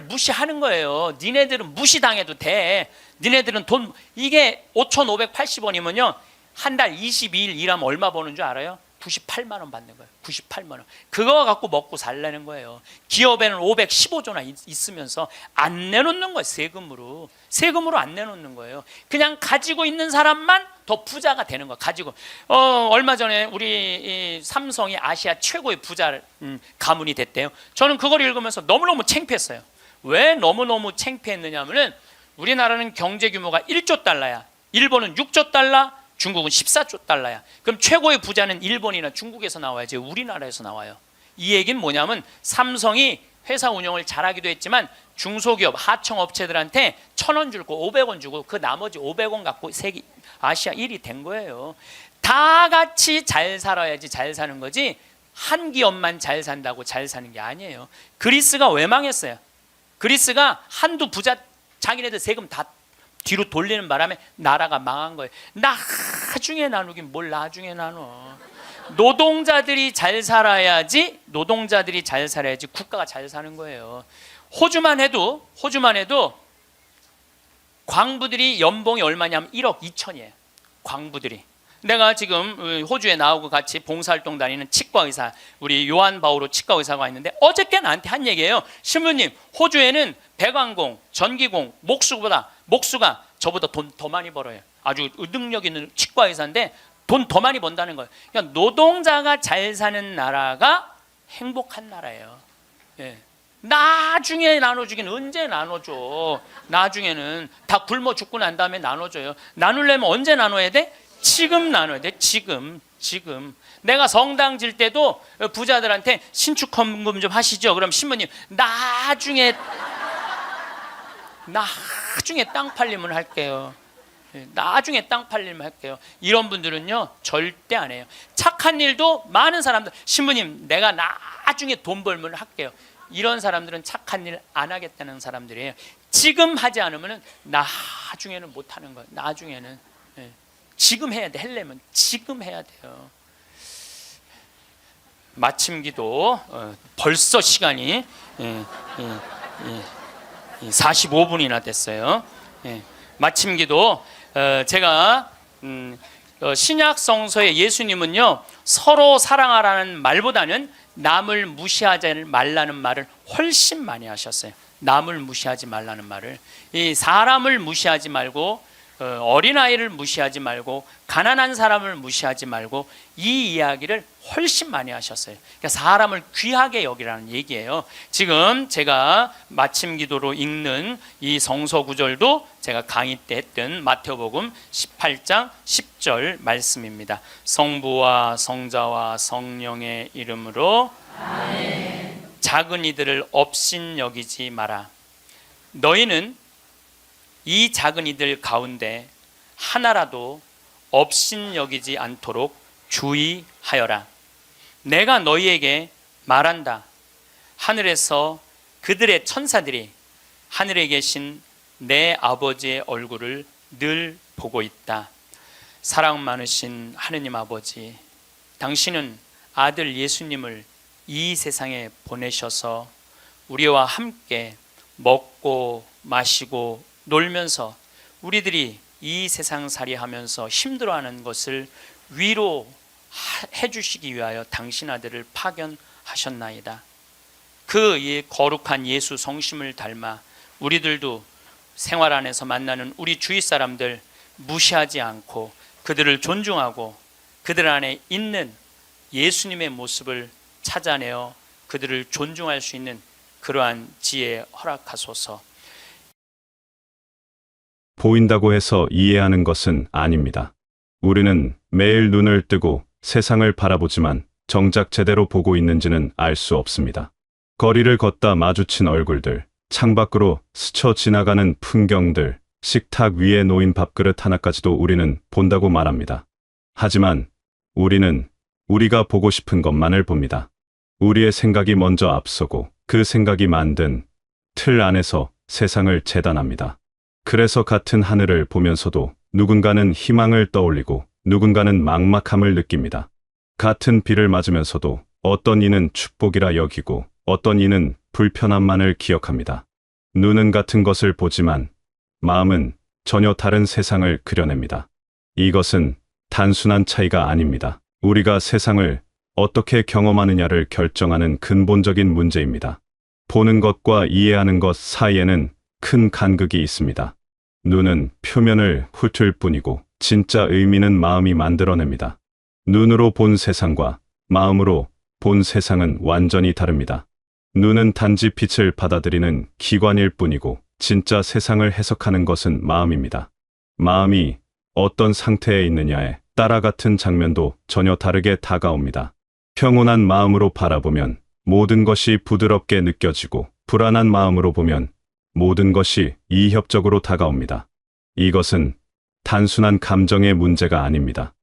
무시하는 거예요. 니네들은 무시당해도 돼. 니네들은 돈, 이게 5,580원이면요 한 달 22일 일하면 얼마 버는 줄 알아요? 98만 원 받는 거예요. 98만 원. 그거 갖고 먹고 살라는 거예요. 기업에는 515조나 있으면서 안 내놓는 거예요. 세금으로 안 내놓는 거예요. 그냥 가지고 있는 사람만 더 부자가 되는 거예요. 가지고 얼마 전에 우리 이 삼성이 아시아 최고의 부자 가문이 됐대요. 저는 그걸 읽으면서 너무너무 창피했어요. 왜 너무너무 창피했느냐면은 우리나라는 경제 규모가 1조 달러야. 일본은 6조 달러, 중국은 14조 달러야. 그럼 최고의 부자는 일본이나 중국에서 나와야지 우리나라에서 나와요. 이 얘기는 뭐냐면 삼성이 회사 운영을 잘하기도 했지만 중소기업 하청업체들한테 1,000원 주고 500원 주고 그 나머지 500원 갖고 세계 아시아 1위 된 거예요. 다 같이 잘 살아야지 잘 사는 거지 한 기업만 잘 산다고 잘 사는 게 아니에요. 그리스가 왜 망했어요? 그리스가 한두 부자 자기네들 세금 다 뒤로 돌리는 바람에 나라가 망한 거예요. 나중에 나누긴 뭘 나중에 나눠. 노동자들이 잘 살아야지 국가가 잘 사는 거예요. 호주만 해도 광부들이 연봉이 얼마냐면 1억 2천이에요. 광부들이. 내가 지금 호주에 나오고 같이 봉사활동 다니는 치과의사, 우리 요한 바오로 치과의사가 있는데 어저께 나한테 한 얘기예요. 신부님, 호주에는 배관공, 전기공, 목수가 저보다 돈 더 많이 벌어요. 아주 능력 있는 치과의사인데 돈 더 많이 번다는 거예요. 그러니까 노동자가 잘 사는 나라가 행복한 나라예요. 예. 나중에 나눠주긴 언제 나눠줘. 나중에는 다 굶어 죽고 난 다음에 나눠줘요. 나누려면 언제 나눠야 돼? 지금 나눠야 돼. 지금. 내가 성당 질 때도 부자들한테 신축헌금 좀 하시죠. 그럼 신부님 나중에 땅 팔리면 할게요. 나중에 땅 팔리면 할게요. 이런 분들은요 절대 안 해요. 착한 일도 많은 사람들, 신부님 내가 나중에 돈 벌면 할게요. 이런 사람들은 착한 일 안 하겠다는 사람들이에요. 지금 하지 않으면 나중에는 못 하는 거예요. 나중에는 지금 해야 돼. 하려면 지금 해야 돼요. 마침 기도 벌써 시간이 45분이나 됐어요. 마침 기도 제가 신약 성서의 예수님은요 서로 사랑하라는 말보다는 남을 무시하지 말라는 말을 훨씬 많이 하셨어요. 남을 무시하지 말라는 말을. 이 사람을 무시하지 말고 어린아이를 무시하지 말고 가난한 사람을 무시하지 말고 이 이야기를 훨씬 많이 하셨어요. 그러니까 사람을 귀하게 여기라는 얘기예요. 지금 제가 마침 기도로 읽는 이 성서 구절도 제가 강의 때 했던 마태복음 18장 10절 말씀입니다. 성부와 성자와 성령의 이름으로 아멘. 작은 이들을 업신 여기지 마라. 너희는 이 작은 이들 가운데 하나라도 업신여기지 않도록 주의하여라. 내가 너희에게 말한다. 하늘에서 그들의 천사들이 하늘에 계신 내 아버지의 얼굴을 늘 보고 있다. 사랑 많으신 하느님 아버지, 당신은 아들 예수님을 이 세상에 보내셔서 우리와 함께 먹고 마시고 놀면서 우리들이 이 세상살이 하면서 힘들어하는 것을 위로해 주시기 위하여 당신 아들을 파견하셨나이다. 그 거룩한 예수 성심을 닮아 우리들도 생활 안에서 만나는 우리 주위 사람들 무시하지 않고 그들을 존중하고 그들 안에 있는 예수님의 모습을 찾아내어 그들을 존중할 수 있는 그러한 지혜 허락하소서. 보인다고 해서 이해하는 것은 아닙니다. 우리는 매일 눈을 뜨고 세상을 바라보지만 정작 제대로 보고 있는지는 알 수 없습니다. 거리를 걷다 마주친 얼굴들, 창밖으로 스쳐 지나가는 풍경들, 식탁 위에 놓인 밥그릇 하나까지도 우리는 본다고 말합니다. 하지만 우리는 우리가 보고 싶은 것만을 봅니다. 우리의 생각이 먼저 앞서고 그 생각이 만든 틀 안에서 세상을 재단합니다. 그래서 같은 하늘을 보면서도 누군가는 희망을 떠올리고 누군가는 막막함을 느낍니다. 같은 비를 맞으면서도 어떤 이는 축복이라 여기고 어떤 이는 불편함만을 기억합니다. 눈은 같은 것을 보지만 마음은 전혀 다른 세상을 그려냅니다. 이것은 단순한 차이가 아닙니다. 우리가 세상을 어떻게 경험하느냐를 결정하는 근본적인 문제입니다. 보는 것과 이해하는 것 사이에는 큰 간극이 있습니다. 눈은 표면을 훑을 뿐이고 진짜 의미는 마음이 만들어냅니다. 눈으로 본 세상과 마음으로 본 세상은 완전히 다릅니다. 눈은 단지 빛을 받아들이는 기관일 뿐이고 진짜 세상을 해석하는 것은 마음입니다. 마음이 어떤 상태에 있느냐에 따라 같은 장면도 전혀 다르게 다가옵니다. 평온한 마음으로 바라보면 모든 것이 부드럽게 느껴지고 불안한 마음으로 보면 모든 것이 이협적으로 다가옵니다. 이것은 단순한 감정의 문제가 아닙니다.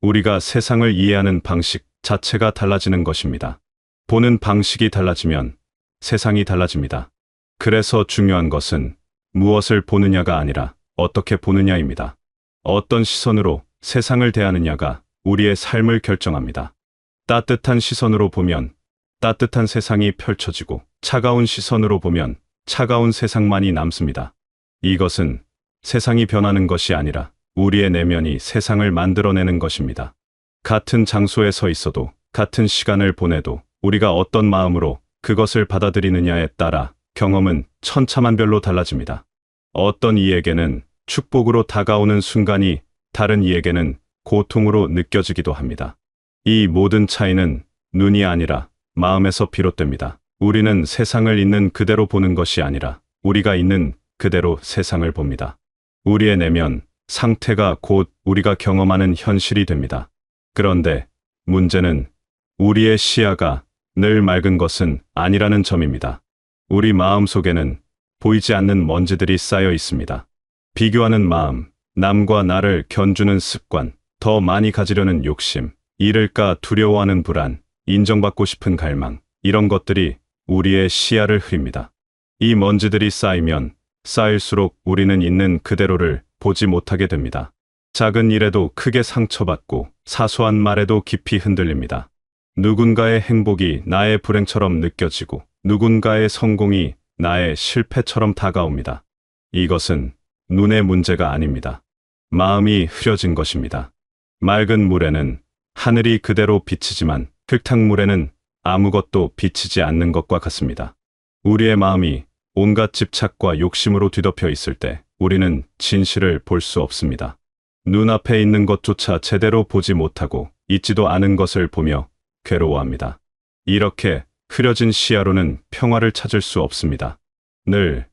우리가 세상을 이해하는 방식 자체가 달라지는 것입니다. 보는 방식이 달라지면 세상이 달라집니다. 그래서 중요한 것은 무엇을 보느냐가 아니라 어떻게 보느냐입니다. 어떤 시선으로 세상을 대하느냐가 우리의 삶을 결정합니다. 따뜻한 시선으로 보면 따뜻한 세상이 펼쳐지고 차가운 시선으로 보면 차가운 세상만이 남습니다. 이것은 세상이 변하는 것이 아니라 우리의 내면이 세상을 만들어내는 것입니다. 같은 장소에 서 있어도 같은 시간을 보내도 우리가 어떤 마음으로 그것을 받아들이느냐에 따라 경험은 천차만별로 달라집니다. 어떤 이에게는 축복으로 다가오는 순간이 다른 이에게는 고통으로 느껴지기도 합니다. 이 모든 차이는 눈이 아니라 마음에서 비롯됩니다. 우리는 세상을 있는 그대로 보는 것이 아니라 우리가 있는 그대로 세상을 봅니다. 우리의 내면 상태가 곧 우리가 경험하는 현실이 됩니다. 그런데 문제는 우리의 시야가 늘 맑은 것은 아니라는 점입니다. 우리 마음 속에는 보이지 않는 먼지들이 쌓여 있습니다. 비교하는 마음, 남과 나를 견주는 습관, 더 많이 가지려는 욕심, 잃을까 두려워하는 불안, 인정받고 싶은 갈망, 이런 것들이 우리의 시야를 흐립니다. 이 먼지들이 쌓이면 쌓일수록 우리는 있는 그대로를 보지 못하게 됩니다. 작은 일에도 크게 상처받고 사소한 말에도 깊이 흔들립니다. 누군가의 행복이 나의 불행처럼 느껴지고 누군가의 성공이 나의 실패처럼 다가옵니다. 이것은 눈의 문제가 아닙니다. 마음이 흐려진 것입니다. 맑은 물에는 하늘이 그대로 비치지만 흙탕물에는 아무것도 비치지 않는 것과 같습니다. 우리의 마음이 온갖 집착과 욕심으로 뒤덮여 있을 때 우리는 진실을 볼 수 없습니다. 눈앞에 있는 것조차 제대로 보지 못하고 있지도 않은 것을 보며 괴로워합니다. 이렇게 흐려진 시야로는 평화를 찾을 수 없습니다. 늘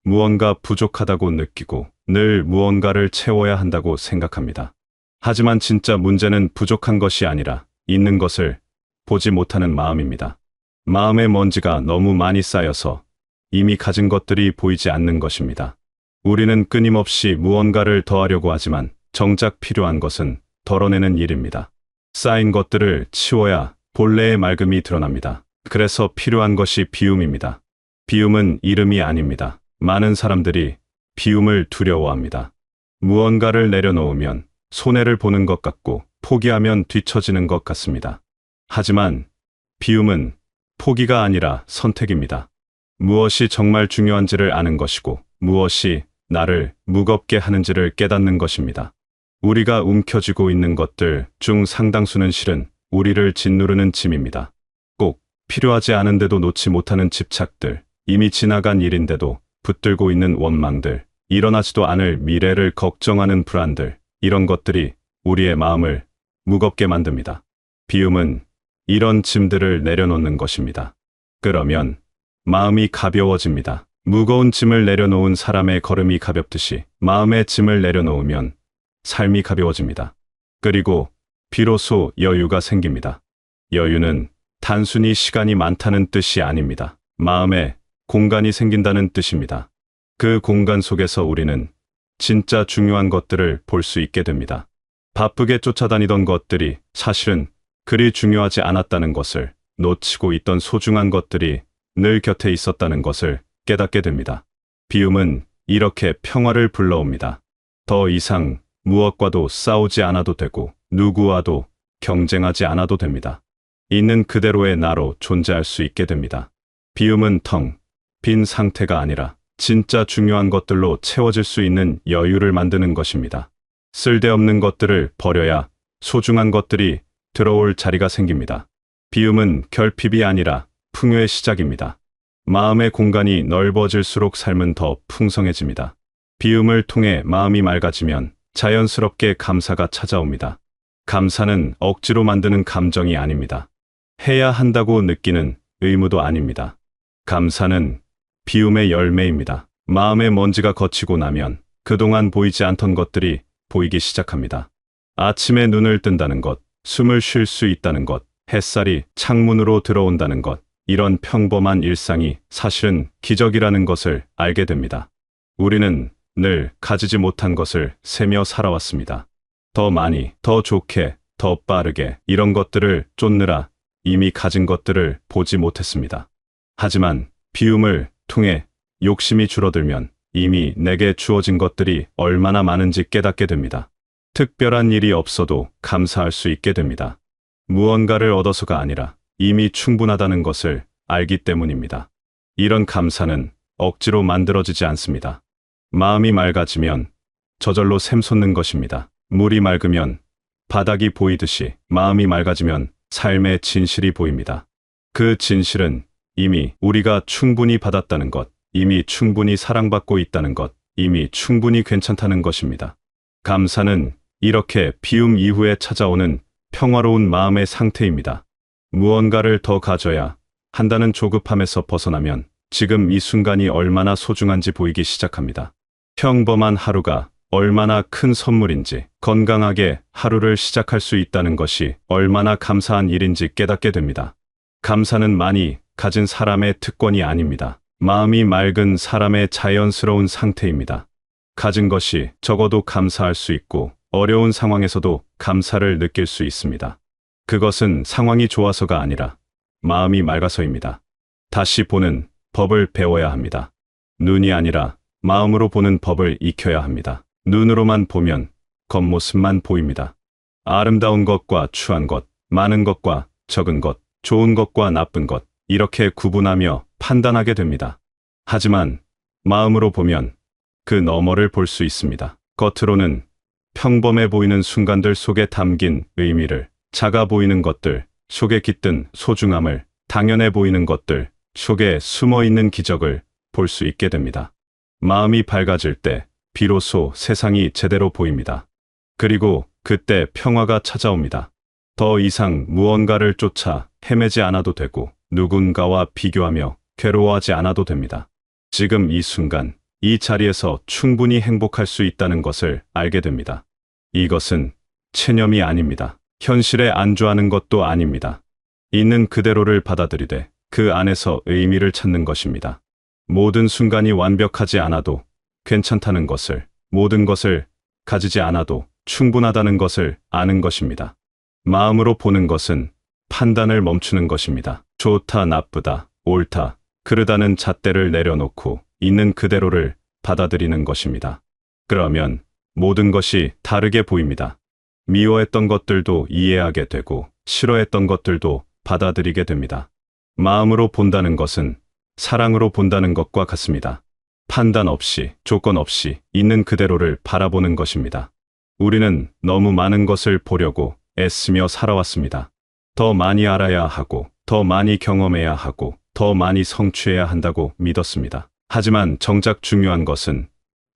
무언가 부족하다고 느끼고 늘 무언가를 채워야 한다고 생각합니다. 하지만 진짜 문제는 부족한 것이 아니라 있는 것을 보지 못하는 마음입니다. 마음의 먼지가 너무 많이 쌓여서 이미 가진 것들이 보이지 않는 것입니다. 우리는 끊임없이 무언가를 더하려고 하지만 정작 필요한 것은 덜어내는 일입니다. 쌓인 것들을 치워야 본래의 맑음이 드러납니다. 그래서 필요한 것이 비움입니다. 비움은 이름이 아닙니다. 많은 사람들이 비움을 두려워합니다. 무언가를 내려놓으면 손해를 보는 것 같고 포기하면 뒤처지는 것 같습니다. 하지만 비움은 포기가 아니라 선택입니다. 무엇이 정말 중요한지를 아는 것이고 무엇이 나를 무겁게 하는지를 깨닫는 것입니다. 우리가 움켜쥐고 있는 것들 중 상당수는 실은 우리를 짓누르는 짐입니다. 꼭 필요하지 않은데도 놓지 못하는 집착들, 이미 지나간 일인데도 붙들고 있는 원망들, 일어나지도 않을 미래를 걱정하는 불안들, 이런 것들이 우리의 마음을 무겁게 만듭니다. 비움은 이런 짐들을 내려놓는 것입니다. 그러면 마음이 가벼워집니다. 무거운 짐을 내려놓은 사람의 걸음이 가볍듯이 마음의 짐을 내려놓으면 삶이 가벼워집니다. 그리고 비로소 여유가 생깁니다. 여유는 단순히 시간이 많다는 뜻이 아닙니다. 마음에 공간이 생긴다는 뜻입니다. 그 공간 속에서 우리는 진짜 중요한 것들을 볼 수 있게 됩니다. 바쁘게 쫓아다니던 것들이 사실은 그리 중요하지 않았다는 것을, 놓치고 있던 소중한 것들이 늘 곁에 있었다는 것을 깨닫게 됩니다. 비움은 이렇게 평화를 불러옵니다. 더 이상 무엇과도 싸우지 않아도 되고 누구와도 경쟁하지 않아도 됩니다. 있는 그대로의 나로 존재할 수 있게 됩니다. 비움은 텅 빈 상태가 아니라 진짜 중요한 것들로 채워질 수 있는 여유를 만드는 것입니다. 쓸데없는 것들을 버려야 소중한 것들이 들어올 자리가 생깁니다. 비움은 결핍이 아니라 풍요의 시작입니다. 마음의 공간이 넓어질수록 삶은 더 풍성해집니다. 비움을 통해 마음이 맑아지면 자연스럽게 감사가 찾아옵니다. 감사는 억지로 만드는 감정이 아닙니다. 해야 한다고 느끼는 의무도 아닙니다. 감사는 비움의 열매입니다. 마음의 먼지가 걷히고 나면 그동안 보이지 않던 것들이 보이기 시작합니다. 아침에 눈을 뜬다는 것, 숨을 쉴 수 있다는 것, 햇살이 창문으로 들어온다는 것, 이런 평범한 일상이 사실은 기적이라는 것을 알게 됩니다. 우리는 늘 가지지 못한 것을 세며 살아왔습니다. 더 많이, 더 좋게, 더 빠르게 이런 것들을 쫓느라 이미 가진 것들을 보지 못했습니다. 하지만 비움을 통해 욕심이 줄어들면 이미 내게 주어진 것들이 얼마나 많은지 깨닫게 됩니다. 특별한 일이 없어도 감사할 수 있게 됩니다. 무언가를 얻어서가 아니라 이미 충분하다는 것을 알기 때문입니다. 이런 감사는 억지로 만들어지지 않습니다. 마음이 맑아지면 저절로 샘솟는 것입니다. 물이 맑으면 바닥이 보이듯이 마음이 맑아지면 삶의 진실이 보입니다. 그 진실은 이미 우리가 충분히 받았다는 것, 이미 충분히 사랑받고 있다는 것, 이미 충분히 괜찮다는 것입니다. 감사는 이렇게 비움 이후에 찾아오는 평화로운 마음의 상태입니다. 무언가를 더 가져야 한다는 조급함에서 벗어나면 지금 이 순간이 얼마나 소중한지 보이기 시작합니다. 평범한 하루가 얼마나 큰 선물인지, 건강하게 하루를 시작할 수 있다는 것이 얼마나 감사한 일인지 깨닫게 됩니다. 감사는 많이 가진 사람의 특권이 아닙니다. 마음이 맑은 사람의 자연스러운 상태입니다. 가진 것이 적어도 감사할 수 있고 어려운 상황에서도 감사를 느낄 수 있습니다. 그것은 상황이 좋아서가 아니라 마음이 맑아서입니다. 다시 보는 법을 배워야 합니다. 눈이 아니라 마음으로 보는 법을 익혀야 합니다. 눈으로만 보면 겉모습만 보입니다. 아름다운 것과 추한 것, 많은 것과 적은 것, 좋은 것과 나쁜 것, 이렇게 구분하며 판단하게 됩니다. 하지만 마음으로 보면 그 너머를 볼 수 있습니다. 겉으로는 평범해 보이는 순간들 속에 담긴 의미를, 작아 보이는 것들 속에 깃든 소중함을, 당연해 보이는 것들 속에 숨어 있는 기적을 볼 수 있게 됩니다. 마음이 밝아질 때 비로소 세상이 제대로 보입니다. 그리고 그때 평화가 찾아옵니다. 더 이상 무언가를 쫓아 헤매지 않아도 되고 누군가와 비교하며 괴로워하지 않아도 됩니다. 지금 이 순간, 이 자리에서 충분히 행복할 수 있다는 것을 알게 됩니다. 이것은 체념이 아닙니다. 현실에 안주하는 것도 아닙니다. 있는 그대로를 받아들이되 그 안에서 의미를 찾는 것입니다. 모든 순간이 완벽하지 않아도 괜찮다는 것을, 모든 것을 가지지 않아도 충분하다는 것을 아는 것입니다. 마음으로 보는 것은 판단을 멈추는 것입니다. 좋다, 나쁘다, 옳다, 그르다는 잣대를 내려놓고 있는 그대로를 받아들이는 것입니다. 그러면 모든 것이 다르게 보입니다. 미워했던 것들도 이해하게 되고 싫어했던 것들도 받아들이게 됩니다. 마음으로 본다는 것은 사랑으로 본다는 것과 같습니다. 판단 없이, 조건 없이 있는 그대로를 바라보는 것입니다. 우리는 너무 많은 것을 보려고 애쓰며 살아왔습니다. 더 많이 알아야 하고, 더 많이 경험해야 하고, 더 많이 성취해야 한다고 믿었습니다. 하지만 정작 중요한 것은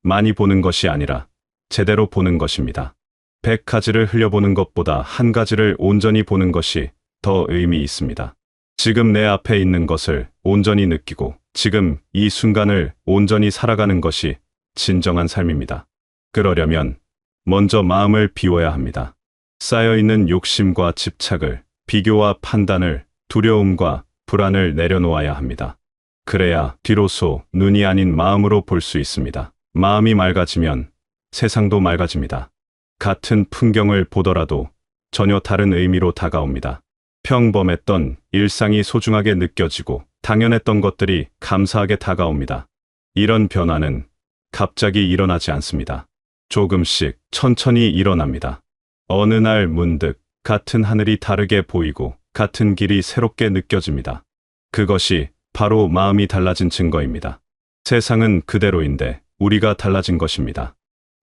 많이 보는 것이 아니라 제대로 보는 것입니다. 100가지를 흘려보는 것보다 한 가지를 온전히 보는 것이 더 의미 있습니다. 지금 내 앞에 있는 것을 온전히 느끼고 지금 이 순간을 온전히 살아가는 것이 진정한 삶입니다. 그러려면 먼저 마음을 비워야 합니다. 쌓여있는 욕심과 집착을, 비교와 판단을, 두려움과 불안을 내려놓아야 합니다. 그래야 비로소 눈이 아닌 마음으로 볼 수 있습니다. 마음이 맑아지면 세상도 맑아집니다. 같은 풍경을 보더라도 전혀 다른 의미로 다가옵니다. 평범했던 일상이 소중하게 느껴지고 당연했던 것들이 감사하게 다가옵니다. 이런 변화는 갑자기 일어나지 않습니다. 조금씩 천천히 일어납니다. 어느 날 문득 같은 하늘이 다르게 보이고 같은 길이 새롭게 느껴집니다. 그것이 바로 마음이 달라진 증거입니다. 세상은 그대로인데 우리가 달라진 것입니다.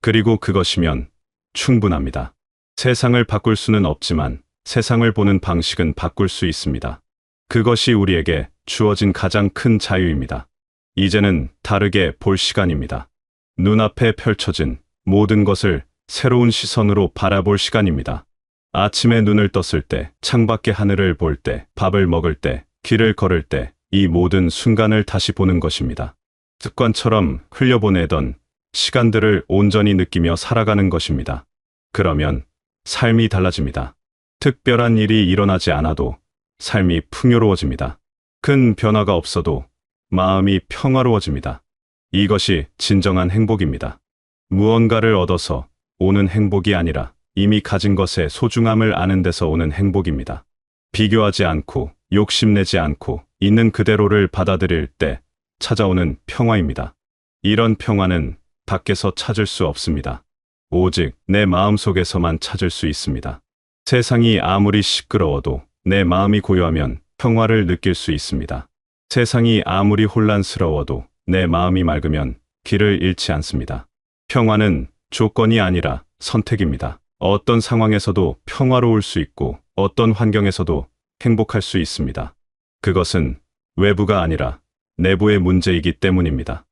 그리고 그것이면 충분합니다. 세상을 바꿀 수는 없지만 세상을 보는 방식은 바꿀 수 있습니다. 그것이 우리에게 주어진 가장 큰 자유입니다. 이제는 다르게 볼 시간입니다. 눈앞에 펼쳐진 모든 것을 새로운 시선으로 바라볼 시간입니다. 아침에 눈을 떴을 때, 창밖의 하늘을 볼 때, 밥을 먹을 때, 길을 걸을 때, 이 모든 순간을 다시 보는 것입니다. 습관처럼 흘려보내던 시간들을 온전히 느끼며 살아가는 것입니다. 그러면 삶이 달라집니다. 특별한 일이 일어나지 않아도 삶이 풍요로워집니다. 큰 변화가 없어도 마음이 평화로워집니다. 이것이 진정한 행복입니다. 무언가를 얻어서 오는 행복이 아니라 이미 가진 것의 소중함을 아는 데서 오는 행복입니다. 비교하지 않고 욕심내지 않고 있는 그대로를 받아들일 때 찾아오는 평화입니다. 이런 평화는 밖에서 찾을 수 없습니다. 오직 내 마음속에서만 찾을 수 있습니다. 세상이 아무리 시끄러워도 내 마음이 고요하면 평화를 느낄 수 있습니다. 세상이 아무리 혼란스러워도 내 마음이 맑으면 길을 잃지 않습니다. 평화는 조건이 아니라 선택입니다. 어떤 상황에서도 평화로울 수 있고 어떤 환경에서도 행복할 수 있습니다. 그것은 외부가 아니라 내부의 문제이기 때문입니다.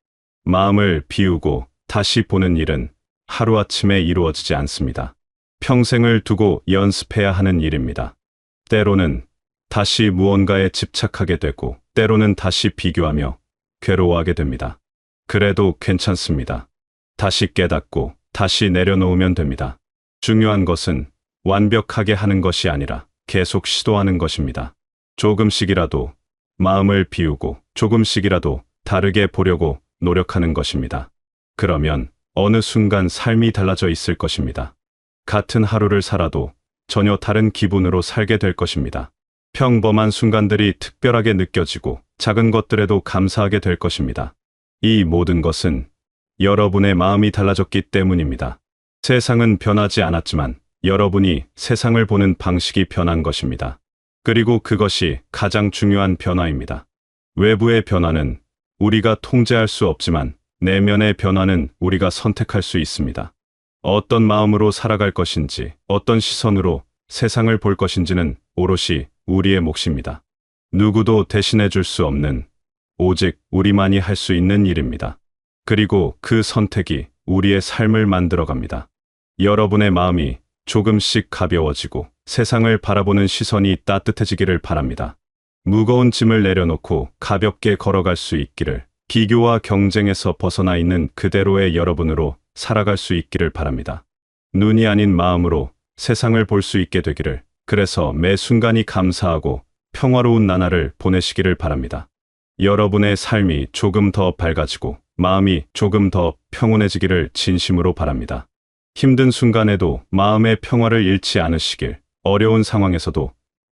마음을 비우고 다시 보는 일은 하루아침에 이루어지지 않습니다. 평생을 두고 연습해야 하는 일입니다. 때로는 다시 무언가에 집착하게 되고 때로는 다시 비교하며 괴로워하게 됩니다. 그래도 괜찮습니다. 다시 깨닫고 다시 내려놓으면 됩니다. 중요한 것은 완벽하게 하는 것이 아니라 계속 시도하는 것입니다. 조금씩이라도 마음을 비우고 조금씩이라도 다르게 보려고 노력하는 것입니다. 그러면 어느 순간 삶이 달라져 있을 것입니다. 같은 하루를 살아도 전혀 다른 기분으로 살게 될 것입니다. 평범한 순간들이 특별하게 느껴지고 작은 것들에도 감사하게 될 것입니다. 이 모든 것은 여러분의 마음이 달라졌기 때문입니다. 세상은 변하지 않았지만 여러분이 세상을 보는 방식이 변한 것입니다. 그리고 그것이 가장 중요한 변화입니다. 외부의 변화는 우리가 통제할 수 없지만 내면의 변화는 우리가 선택할 수 있습니다. 어떤 마음으로 살아갈 것인지, 어떤 시선으로 세상을 볼 것인지는 오롯이 우리의 몫입니다. 누구도 대신해 줄 수 없는, 오직 우리만이 할 수 있는 일입니다. 그리고 그 선택이 우리의 삶을 만들어갑니다. 여러분의 마음이 조금씩 가벼워지고 세상을 바라보는 시선이 따뜻해지기를 바랍니다. 무거운 짐을 내려놓고 가볍게 걸어갈 수 있기를, 비교와 경쟁에서 벗어나 있는 그대로의 여러분으로 살아갈 수 있기를 바랍니다. 눈이 아닌 마음으로 세상을 볼 수 있게 되기를, 그래서 매 순간이 감사하고 평화로운 나날을 보내시기를 바랍니다. 여러분의 삶이 조금 더 밝아지고 마음이 조금 더 평온해지기를 진심으로 바랍니다. 힘든 순간에도 마음의 평화를 잃지 않으시길, 어려운 상황에서도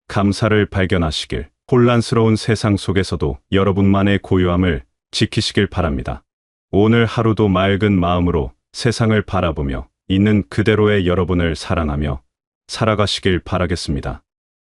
감사를 발견하시길, 혼란스러운 세상 속에서도 여러분만의 고요함을 지키시길 바랍니다. 오늘 하루도 맑은 마음으로 세상을 바라보며 있는 그대로의 여러분을 사랑하며 살아가시길 바라겠습니다.